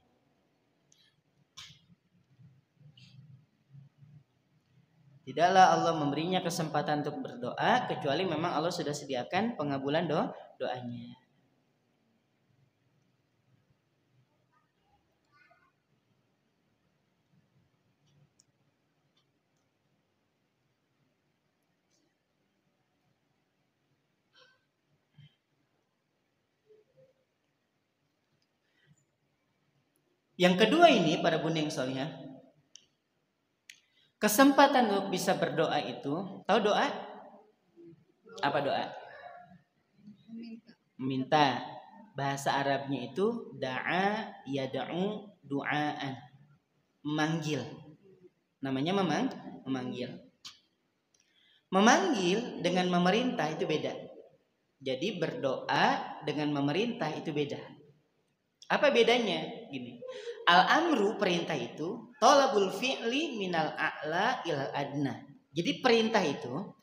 Tidaklah Allah memberinya kesempatan untuk berdoa kecuali memang Allah sudah sediakan pengabulan doanya. Yang kedua ini para bunda yang solihah, kesempatan untuk bisa berdoa itu, tahu doa? Apa doa? Meminta. Bahasa Arabnya itu da'a yad'u du'aan. Memanggil. Namanya memanggil. Memanggil dengan memerintah itu beda. Jadi berdoa dengan memerintah itu beda. Apa bedanya? Gini. Al-amru perintah itu thalabul fi'li minal a'la ilal adna. Jadi perintah itu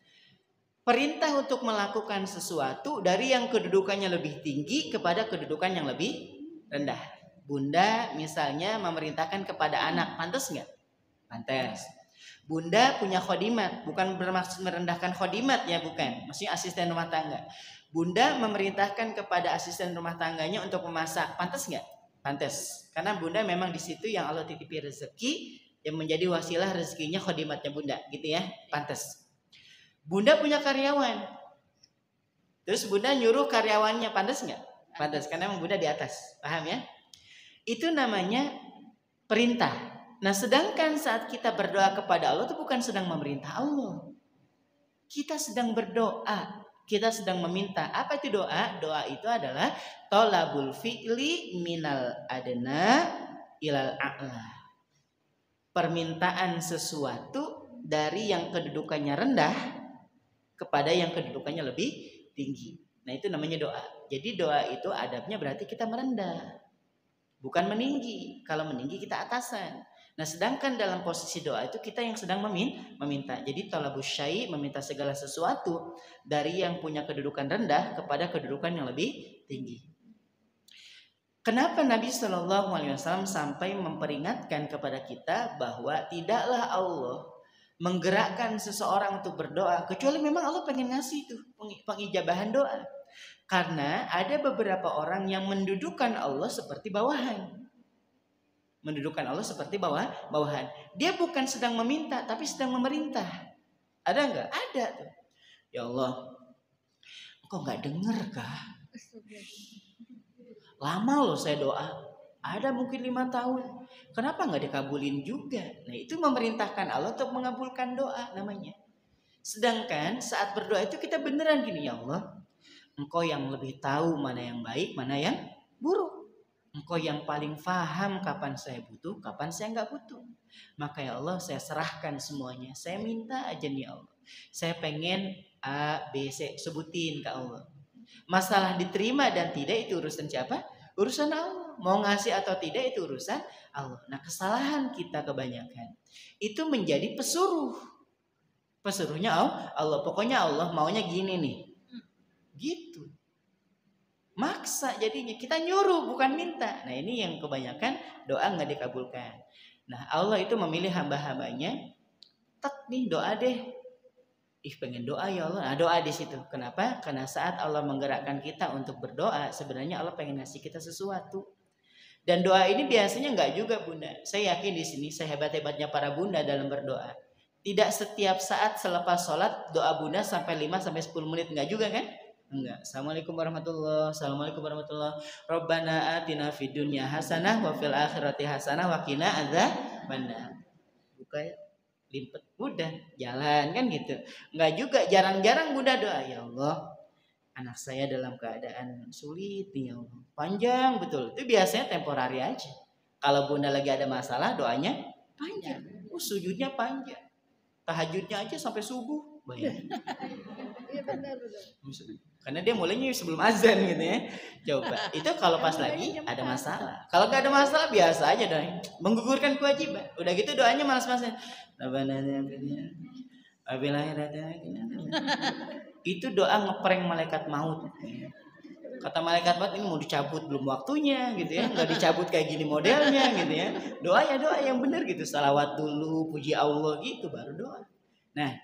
perintah untuk melakukan sesuatu dari yang kedudukannya lebih tinggi kepada kedudukan yang lebih rendah. Bunda misalnya memerintahkan kepada anak, pantas nggak? Pantas. Bunda punya khodimat, bukan bermaksud merendahkan khodimat ya, bukan. Maksudnya asisten rumah tangga. Bunda memerintahkan kepada asisten rumah tangganya untuk memasak, pantas nggak? Pantas. Karena Bunda memang di situ yang Allah titipi rezeki, yang menjadi wasilah rezekinya khodimatnya Bunda, gitu ya, pantas. Bunda punya karyawan, terus Bunda nyuruh karyawannya, pantas nggak? Pantas, karena memang Bunda di atas, paham ya? Itu namanya perintah. Nah, sedangkan saat kita berdoa kepada Allah itu bukan sedang memerintah Allah, kita sedang berdoa. Kita sedang meminta. Apa itu doa? Doa itu adalah tolabul fi'li minal adna ilal a'la. Permintaan sesuatu dari yang kedudukannya rendah kepada yang kedudukannya lebih tinggi. Nah, itu namanya doa. Jadi doa itu adabnya berarti kita merendah, bukan meninggi. Kalau meninggi kita atasan. Nah, sedangkan dalam posisi doa itu kita yang sedang meminta. Jadi talabus syai, meminta segala sesuatu dari yang punya kedudukan rendah kepada kedudukan yang lebih tinggi. Kenapa Nabi Shallallahu Alaihi Wasallam sampai memperingatkan kepada kita bahwa tidaklah Allah menggerakkan seseorang untuk berdoa kecuali memang Allah pengen ngasih itu pengijabahan doa. Karena ada beberapa orang yang mendudukan Allah seperti bawahan. Mendudukan Allah seperti bawahan. Dia bukan sedang meminta tapi sedang memerintah. Ada enggak? Ada tuh. Ya Allah, Engkau enggak dengar kah? Lama loh saya doa. Ada mungkin 5 tahun. Kenapa enggak dikabulin juga? Nah, itu memerintahkan Allah untuk mengabulkan doa namanya. Sedangkan saat berdoa itu kita beneran gini, ya Allah, Engkau yang lebih tahu mana yang baik, mana yang buruk. Engkau yang paling paham kapan saya butuh, kapan saya enggak butuh. Maka ya Allah, saya serahkan semuanya. Saya minta aja nih ya Allah. Saya pengen A, B, C, sebutin ke Allah. Masalah diterima dan tidak itu urusan siapa? Urusan Allah. Mau ngasih atau tidak itu urusan Allah. Nah, kesalahan kita kebanyakan itu menjadi pesuruh. Pesuruhnya Allah. Pokoknya Allah maunya gini nih. Gitu. Maksa jadinya. Kita nyuruh bukan minta. Nah, ini yang kebanyakan doa nggak dikabulkan. Nah, Allah itu memilih hamba-hambanya. Tak nih doa deh. Pengen doa ya Allah. Nah, doa di situ. Kenapa? Karena saat Allah menggerakkan kita untuk berdoa, sebenarnya Allah pengen ngasih kita sesuatu. Dan doa ini biasanya enggak juga, Bunda. Saya yakin di sini sehebat-hebatnya para bunda dalam berdoa. Tidak setiap saat selepas sholat doa bunda sampai 5 sampai 10 menit enggak juga kan? Enggak. Assalamualaikum warahmatullahi wabarakatuh. Assalamualaikum warahmatullahi wabarakatuh. Rabbana atina fid dunya hasanah wa fil akhirati hasanah wa qina adzabannar. Buka ya. Limpet udah jalan kan gitu. Enggak juga, jarang-jarang Bunda doa, ya Allah, anak saya dalam keadaan sulit nih ya Allah. Panjang betul. Itu biasanya temporari aja. Kalau Bunda lagi ada masalah doanya panjang. Sujudnya panjang. Tahajudnya aja sampai subuh. Bayangin. Iya benar. Karena dia mulainya sebelum azan gitu ya. Coba. Itu kalau pas lagi ada masalah. Kalau gak ada masalah biasa aja dong. Menggugurkan kewajiban. Udah gitu doanya malas-malasan. Itu doa ngeprank malaikat maut. Kata malaikat maut, ini mau dicabut belum waktunya gitu ya. Nggak dicabut kayak gini modelnya gitu ya. Doa ya doa yang benar gitu. Salawat dulu, puji Allah gitu baru doa. Nah,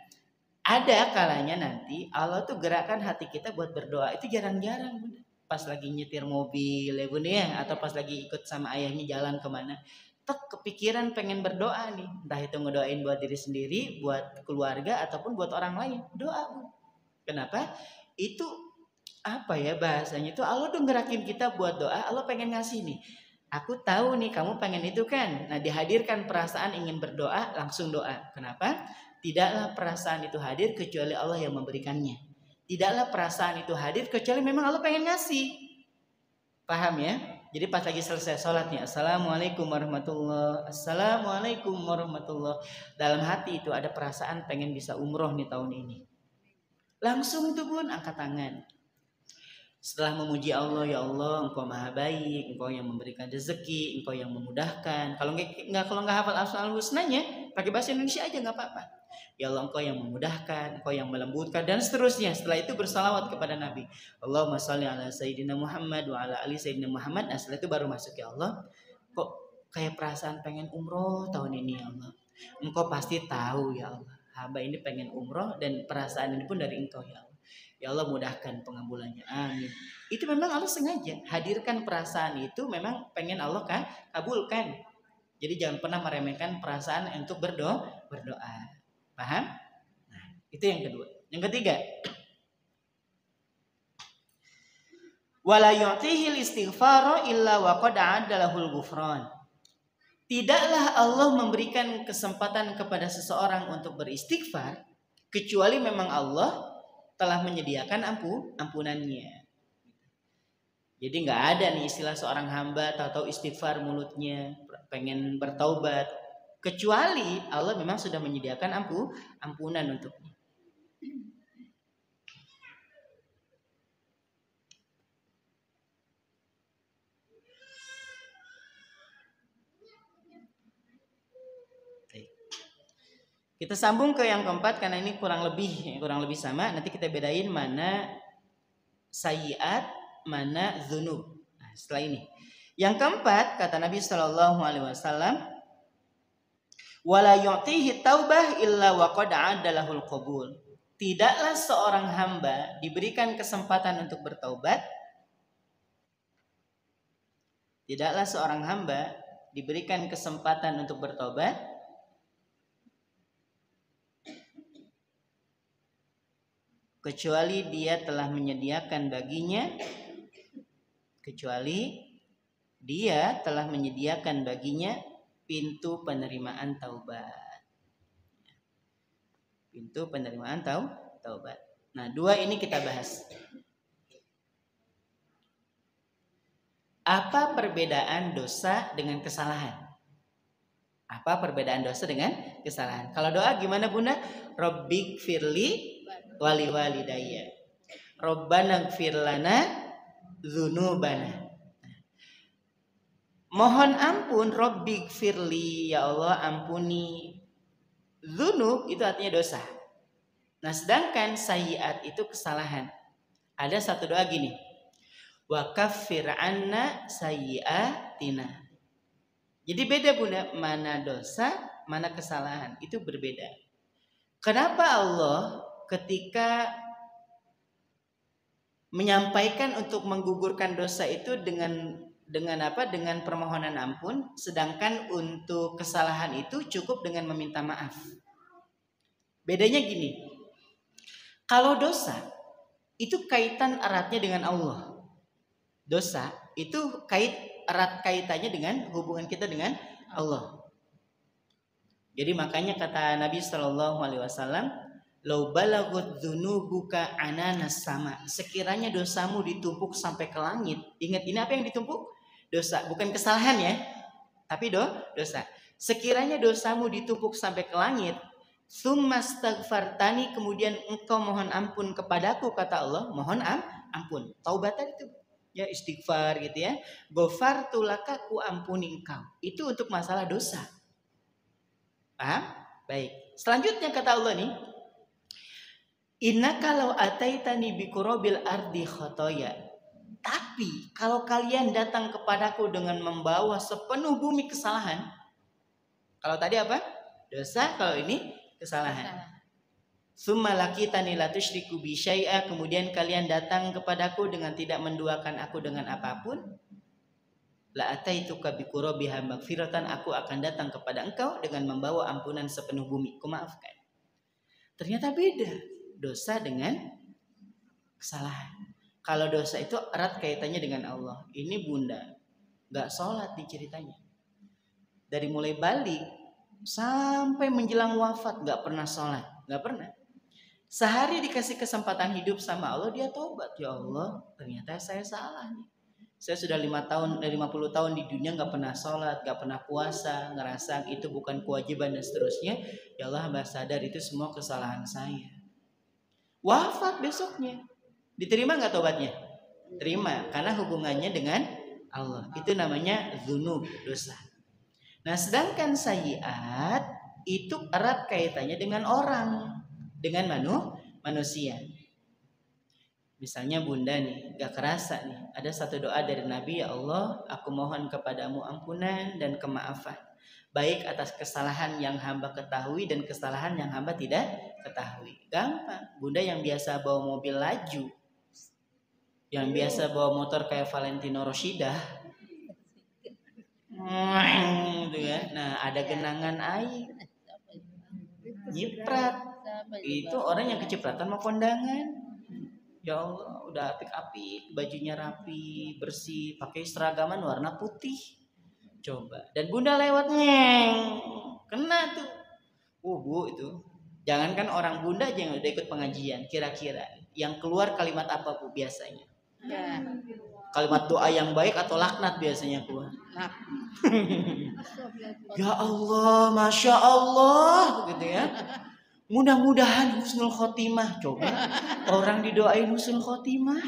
ada kalanya nanti Allah tuh gerakan hati kita buat berdoa. Itu jarang-jarang Bunda. Pas lagi nyetir mobil ya Bunda ya. Atau pas lagi ikut sama ayahnya jalan kemana. Kepikiran pengen berdoa nih, entah itu ngedoain buat diri sendiri, buat keluarga ataupun buat orang lain. Doa, Bu. Kenapa? Itu apa ya bahasanya itu Allah tuh ngerakin kita buat doa. Allah pengen ngasih nih. Aku tahu nih kamu pengen itu kan. Nah, dihadirkan perasaan ingin berdoa, langsung doa. Kenapa? Tidaklah perasaan itu hadir kecuali Allah yang memberikannya. Tidaklah perasaan itu hadir kecuali memang Allah pengen ngasih. Paham ya? Jadi pas lagi selesai sholatnya, Assalamualaikum warahmatullahi wabarakatuh. Assalamualaikum warahmatullahi wabarakatuh. Dalam hati itu ada perasaan pengen bisa umroh nih tahun ini. Langsung itu Bun, angkat tangan. Setelah memuji Allah, ya Allah, Engkau maha baik, Engkau yang memberikan rezeki, Engkau yang memudahkan. Kalau nggak hafal Asmaul Husnanya, pakai bahasa Indonesia aja nggak apa-apa. Ya Allah, Engkau yang memudahkan, Engkau yang melembutkan, dan seterusnya. Setelah itu bersalawat kepada Nabi. Allahumma sholli ala Sayyidina Muhammad wa ala ali Sayyidina Muhammad. Nah, setelah itu baru masuk, ya Allah. Kok kayak perasaan pengen umroh tahun ini ya Allah. Engkau pasti tahu ya Allah. Hamba ini pengen umroh dan perasaan ini pun dari Engkau ya Allah. Ya Allah mudahkan pengambulannya. Amin. Itu memang Allah sengaja hadirkan perasaan itu memang pengen Allah kabulkan. Jadi jangan pernah meremehkan perasaan untuk berdoa. Paham? Nah, itu yang kedua. Yang ketiga, wala yu'tihil istighfara illa wa qad 'adalahul ghufran. Tidaklah Allah memberikan kesempatan kepada seseorang untuk beristighfar kecuali memang Allah telah menyediakan ampunannya. Jadi nggak ada nih istilah seorang hamba tahu-tahu istighfar mulutnya pengen bertaubat, kecuali Allah memang sudah menyediakan ampunan untuknya. Kita sambung ke yang keempat karena ini kurang lebih sama. Nanti kita bedain mana sayyiat, mana dzunub. Nah, setelah ini, yang keempat kata Nabi Shallallahu Alaihi Wasallam, wala yu'tihi taubah illa wa qad adalahul qabul. Tidaklah seorang hamba diberikan kesempatan untuk bertaubat. Tidaklah seorang hamba diberikan kesempatan untuk bertaubat kecuali dia telah menyediakan baginya pintu penerimaan taubat. Pintu penerimaan taubat. Nah, dua ini kita bahas. Apa perbedaan dosa dengan kesalahan? Apa perbedaan dosa dengan kesalahan? Kalau doa gimana Bunda? Rabbik firli wali walidayya, Rabbana gfir lana dzunubana. Mohon ampun, Rabbik firli, ya Allah ampuni. Dzunub itu artinya dosa. Nah, sedangkan sayyiat itu kesalahan. Ada satu doa gini, wa kaffir anna sayyiatina. Jadi beda Bunda, mana dosa, mana kesalahan, itu berbeda. Kenapa Allah ketika menyampaikan untuk menggugurkan dosa itu dengan apa? Dengan permohonan ampun, sedangkan untuk kesalahan itu cukup dengan meminta maaf. Bedanya gini. Kalau dosa itu kaitan eratnya dengan Allah. Dosa itu erat kaitannya dengan hubungan kita dengan Allah. Jadi makanya kata Nabi Shallallahu Alaihi Wasallam, lau balagut dzunubuka ananas sama. Sekiranya dosamu ditumpuk sampai ke langit. Ingat, ini apa yang ditumpuk? Dosa, bukan kesalahan ya, tapi dosa. Sekiranya dosamu ditumpuk sampai ke langit, summa astaghfartani, kemudian engkau mohon ampun kepadaku, kata Allah, mohon ampun. Taubatan itu ya istighfar gitu ya. Ghafartu laka, ku ampuni engkau. Itu untuk masalah dosa. Paham? Baik. Selanjutnya kata Allah nih, inna kalau ataitani bikurobil ardi khotoya. Tapi kalau kalian datang kepadaku dengan membawa sepenuh bumi kesalahan. Kalau tadi apa? Dosa, kalau ini kesalahan. Summa lakitani la tusyriku bi syai'a, kemudian kalian datang kepadaku dengan tidak menduakan aku dengan apapun. La ataituka bikurobiha magfiratan, aku akan datang kepada engkau dengan membawa ampunan sepenuh bumi, ku maafkan. Ternyata beda dosa dengan kesalahan. Kalau dosa itu erat kaitannya dengan Allah. Ini Bunda gak sholat di ceritanya. Dari mulai balik sampai menjelang wafat gak pernah sholat. Gak pernah. Sehari dikasih kesempatan hidup sama Allah, dia tobat. Ya Allah, ternyata saya salah nih. Saya sudah 50 tahun di dunia gak pernah sholat, gak pernah puasa, ngerasa itu bukan kewajiban dan seterusnya. Ya Allah, hamba sadar itu semua kesalahan saya. Wafat besoknya. Diterima gak tobatnya? Terima, karena hubungannya dengan Allah. Itu namanya dzunub, dosa. Nah, sedangkan sayyiat itu erat kaitannya dengan orang, dengan manusia. Misalnya Bunda nih, gak kerasa nih, ada satu doa dari Nabi, ya Allah, aku mohon kepadamu ampunan dan kemaafan, baik atas kesalahan yang hamba ketahui dan kesalahan yang hamba tidak ketahui. Gampang. Bunda yang biasa bawa mobil laju, yang biasa bawa motor kayak Valentino Rosida, gitu ya. Nah, ada genangan air, nyiprat, itu orang yang kecipratan mau kondangan. Ya Allah, udah apik-apik, bajunya rapi, bersih, pakai seragaman warna putih. Coba. Dan Bunda lewat ngeng, kena tuh. Bu itu. Jangankan orang Bunda aja yang udah ikut pengajian, kira-kira Yang keluar kalimat apa Bu biasanya? Ya. Kalimat doa yang baik atau laknat biasanya keluar? Ya Allah, Masya Allah, gitu ya. Mudah-mudahan husnul khotimah. Coba orang didoain husnul khotimah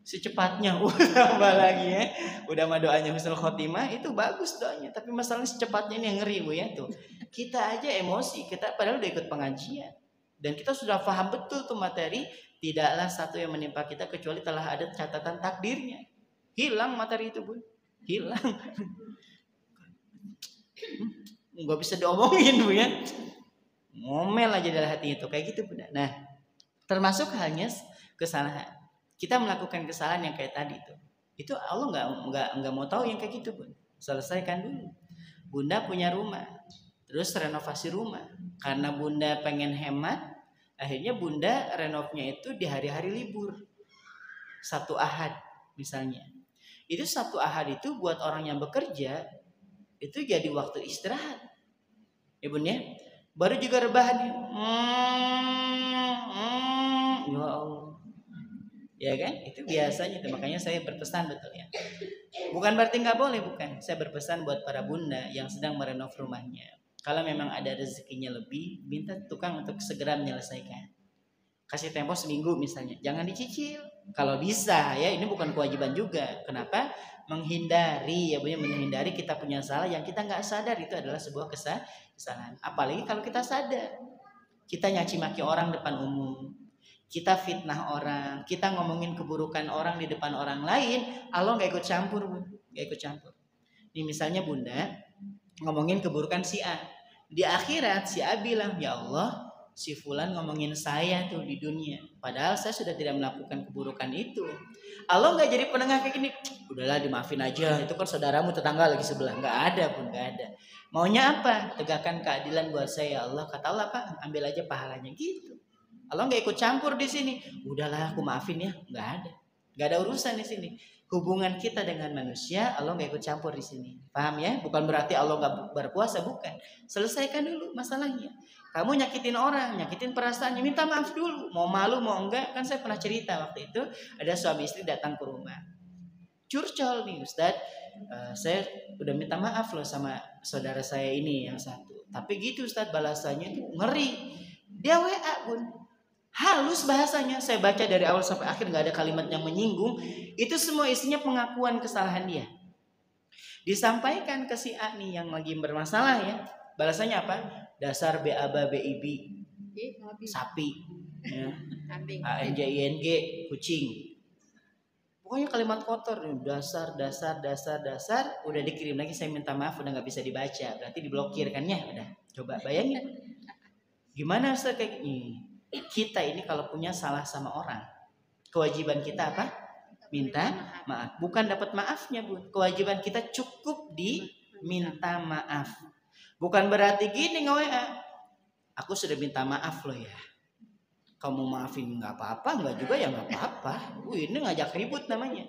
secepatnya, tambah lagi ya. Udah mah doanya husnul khotimah itu bagus doanya, tapi masalahnya secepatnya ini yang ngeri Bu ya tuh. Kita aja emosi, kita padahal udah ikut pengajian dan kita sudah paham betul tuh materi. Tidaklah satu yang menimpa kita kecuali telah ada catatan takdirnya. Hilang materi itu Bu, hilang. Nggak bisa diomongin Bu ya. Ngomel aja dari hati itu kayak gitu Bunda. Nah, termasuk halnya kesalahan. Kita melakukan kesalahan yang kayak tadi itu. Itu Allah nggak mau tahu yang kayak gitu Bunda. Selesaikan dulu. Bunda punya rumah, terus renovasi rumah. Karena Bunda pengen hemat, akhirnya Bunda renovnya itu di hari-hari libur. Satu Ahad misalnya. Itu satu Ahad itu buat orang yang bekerja itu jadi waktu istirahat. Ya Bun ya. Baru juga rebahan. Ya Allah. Ya kan? Itu biasanya itu. Makanya saya berpesan betul ya. Bukan berarti nggak boleh, bukan. Saya berpesan buat para bunda yang sedang merenov rumahnya. Kalau memang ada rezekinya lebih, minta tukang untuk segera menyelesaikan. Kasih tempo seminggu misalnya, jangan dicicil. Kalau bisa ya, ini bukan kewajiban juga. Kenapa? Menghindari menghindari kita punya salah yang kita nggak sadar itu adalah sebuah kesalahan. Apalagi kalau kita sadar, kita nyaci maki orang depan umum, kita fitnah orang, kita ngomongin keburukan orang di depan orang lain, Allah nggak ikut campur, nggak ikut campur. Ini misalnya Bunda ngomongin keburukan si A, di akhirat si A bilang, ya Allah, si Fulan ngomongin saya tuh di dunia, padahal saya sudah tidak melakukan keburukan itu. Allah nggak jadi penengah kayak gini, udahlah dimaafin aja, itu kan saudaramu tetangga lagi sebelah. Nggak ada pun, nggak ada. Maunya apa? Tegakkan keadilan buat saya, Allah. Kata Allah apa? Ambil aja pahalanya gitu. Allah nggak ikut campur di sini. Udahlah aku maafin ya, nggak ada urusan di sini. Hubungan kita dengan manusia, Allah nggak ikut campur di sini. Paham ya? Bukan berarti Allah nggak berkuasa, bukan. Selesaikan dulu masalahnya. Kamu nyakitin orang, nyakitin perasaannya, minta maaf dulu. Mau malu mau enggak, kan saya pernah cerita waktu itu ada suami istri datang ke rumah. Curcol nih Ustadz, saya udah minta maaf loh sama saudara saya ini yang satu. Tapi gitu Ustadz, balasannya itu ngeri. Dia WA Bun. Halus bahasanya, saya baca dari awal sampai akhir nggak ada kalimat yang menyinggung. Itu semua isinya pengakuan kesalahan dia. Disampaikan ke si A nih yang lagi bermasalah ya. Balasannya apa? Dasar BABA BIB, sapi, ya. ANJING, kucing. Pokoknya kalimat kotor, dasar. Udah dikirim lagi, saya minta maaf, udah nggak bisa dibaca. Berarti diblokir kan ya? Udah. Coba bayangin. Gimana Ustaz kayak gini? Kita ini kalau punya salah sama orang, kewajiban kita apa? Minta maaf. Bukan dapat maafnya Bun. Kewajiban kita cukup diminta maaf. Bukan berarti gini nge-WA, aku sudah minta maaf loh ya. Kamu maafin nggak apa-apa, nggak juga ya nggak apa-apa. Ini ngajak ribut namanya.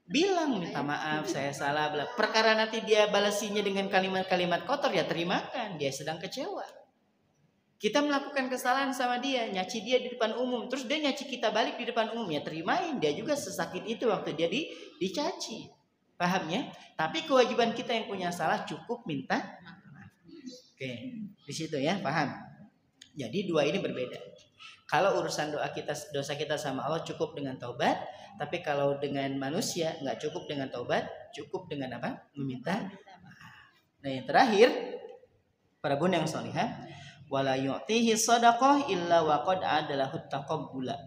Bilang minta maaf, saya salah. Perkara nanti dia balasinya dengan kalimat-kalimat kotor ya terimakan. Dia sedang kecewa. Kita melakukan kesalahan sama dia, nyaci dia di depan umum, terus dia nyaci kita balik di depan umum, ya terimain. Dia juga sesakit itu waktu dia dicaci. Paham ya? Tapi kewajiban kita yang punya salah cukup minta maaf. Oke, di situ ya, paham? Jadi dua ini berbeda. Kalau urusan dosa kita sama Allah cukup dengan taubat, tapi kalau dengan manusia nggak cukup dengan taubat, cukup dengan apa? Meminta maaf. Nah yang terakhir, para bunda yang salihah, wala yu'tihi shadaqah illa waqad adalahu taqabbula.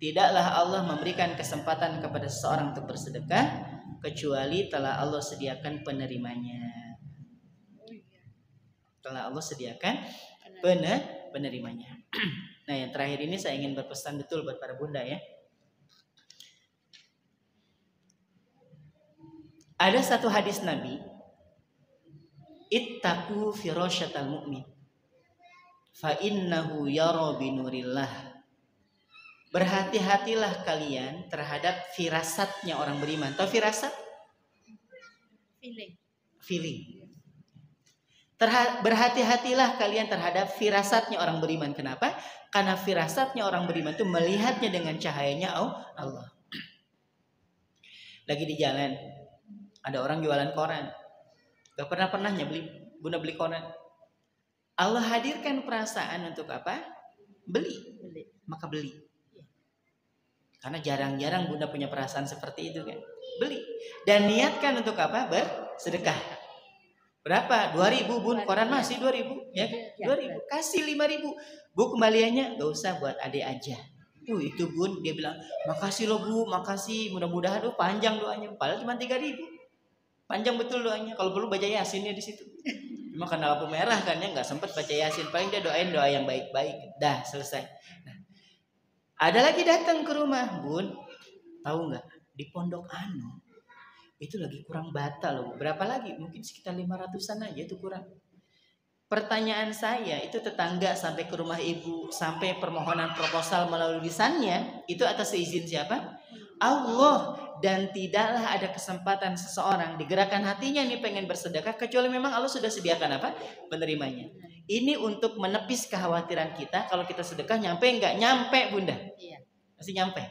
Tidaklah Allah memberikan kesempatan kepada seseorang untuk bersedekah kecuali telah Allah sediakan penerimanya. Telah Allah sediakan penerimanya. Nah, yang terakhir ini saya ingin berpesan betul buat para bunda ya. Ada satu hadis Nabi, ittaqu firasyatal mu'min fa innahu yara binurillah. Berhati-hatilah kalian terhadap firasatnya orang beriman. Tahu firasat? Feeling. Feeling. Berhati-hatilah kalian terhadap firasatnya orang beriman. Kenapa? Karena firasatnya orang beriman itu melihatnya dengan cahayanya Allah. Lagi di jalan, ada orang jualan koran. Gak pernahnya Bunda beli koran. Allah hadirkan perasaan untuk apa? Beli. Maka beli. Karena jarang-jarang Bunda punya perasaan seperti itu kan. Beli. Dan niatkan untuk apa? Bersedekah. Berapa? 2.000 Bun, koran masih 2.000 ya kan? 2.000, kasih 5.000. Bu, kembaliannya gak usah, buat adik aja. Itu Bun, dia bilang, makasih loh Bu, makasih, mudah-mudahan panjang doanya. Padahal cuma 3.000. Panjang betul doanya. Kalau perlu baca Yasinnya di situ. Cuma karena lampu merah kan ya, nggak sempat baca Yasin. Paling dia doain doa yang baik-baik. Dah selesai. Nah, ada lagi datang ke rumah, Bun, tahu nggak? Di Pondok Anu itu lagi kurang bata loh. Berapa lagi? Mungkin sekitar 500-an aja itu kurang. Pertanyaan saya, itu tetangga sampai ke rumah ibu, sampai permohonan proposal melalui lisannya, itu atas izin siapa? Allah. Dan tidaklah ada kesempatan seseorang digerakkan hatinya nih pengen bersedekah kecuali memang Allah sudah sediakan apa? Penerimanya. Ini untuk menepis kekhawatiran kita kalau kita sedekah nyampe nggak? Nyampe Bunda. Masih nyampe.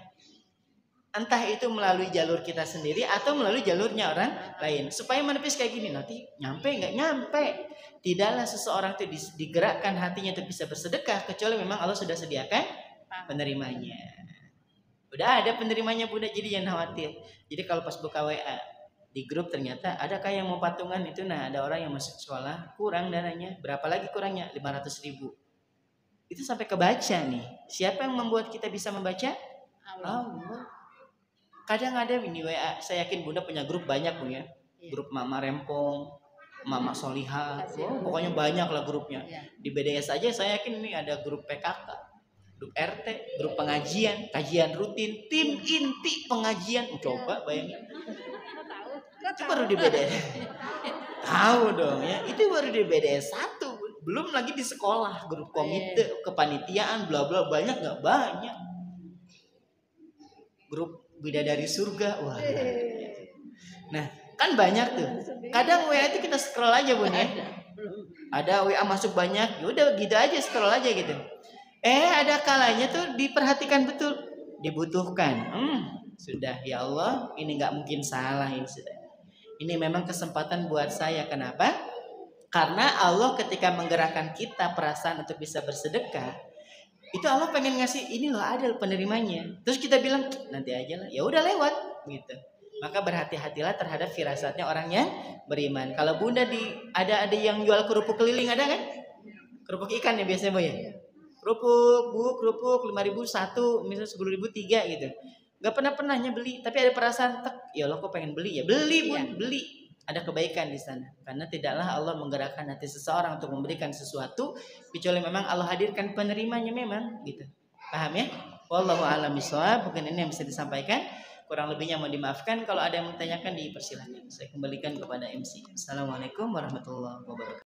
Entah itu melalui jalur kita sendiri atau melalui jalurnya orang lain. Supaya menepis kayak gini, nanti nyampe nggak? Nyampe. Tidaklah seseorang itu digerakkan hatinya untuk bisa bersedekah kecuali memang Allah sudah sediakan penerimanya. Udah ada penerimanya Bunda, jadi jangan khawatir. Jadi kalau pas buka WA di grup ternyata ada kayak yang mau patungan itu, nah ada orang yang masuk sekolah kurang dananya, berapa lagi kurangnya? 500.000. Itu sampai kebaca nih. Siapa yang membuat kita bisa membaca? Allah. Kadang ada ini WA, saya yakin Bunda punya grup banyak Bun ya. Grup Mama Rempong, Mama Solihah, pokoknya banyak lah grupnya. Di BDS aja saya yakin ini ada grup PKK, grup RT, grup pengajian, kajian rutin, tim inti pengajian. Coba bayangin. Itu baru di BDS. Tahu dong ya, itu baru di BDS 1. Belum lagi di sekolah, grup komite, kepanitiaan, bla bla, banyak nggak? Banyak. Grup Bidadari Surga, wah. Nah, kan banyak tuh. Kadang WA itu kita scroll aja Bun ya. Ada WA masuk banyak, udah gitu aja scroll aja gitu. Ada kalanya tuh diperhatikan betul, dibutuhkan. Sudah ya Allah, ini nggak mungkin salah ini sudah. Ini memang kesempatan buat saya. Kenapa? Karena Allah ketika menggerakkan kita perasaan untuk bisa bersedekah, itu Allah pengen ngasih ini loh, ada penerimanya. Terus kita bilang nanti aja lah, ya udah lewat gitu. Maka berhati-hatilah terhadap firasatnya orang yang beriman. Kalau Bunda ada yang jual kerupuk keliling, ada kan? Kerupuk ikan ya biasanya Bu ya. Kerupuk 5.000 satu, misalnya 10.000 3 gitu. Gak pernahnya beli, tapi ada perasaan ya Allah kok pengen beli ya. Beli Bun, beli. Ada kebaikan di sana. Karena tidaklah Allah menggerakkan hati seseorang untuk memberikan sesuatu kecuali memang Allah hadirkan penerimanya memang gitu. Paham ya? Wallahu a'lam bishawab. Mungkin ini yang bisa disampaikan. Kurang lebihnya mau dimaafkan. Kalau ada yang bertanyakan dipersilahkan. Saya kembalikan kepada MC. Assalamualaikum warahmatullahi wabarakatuh.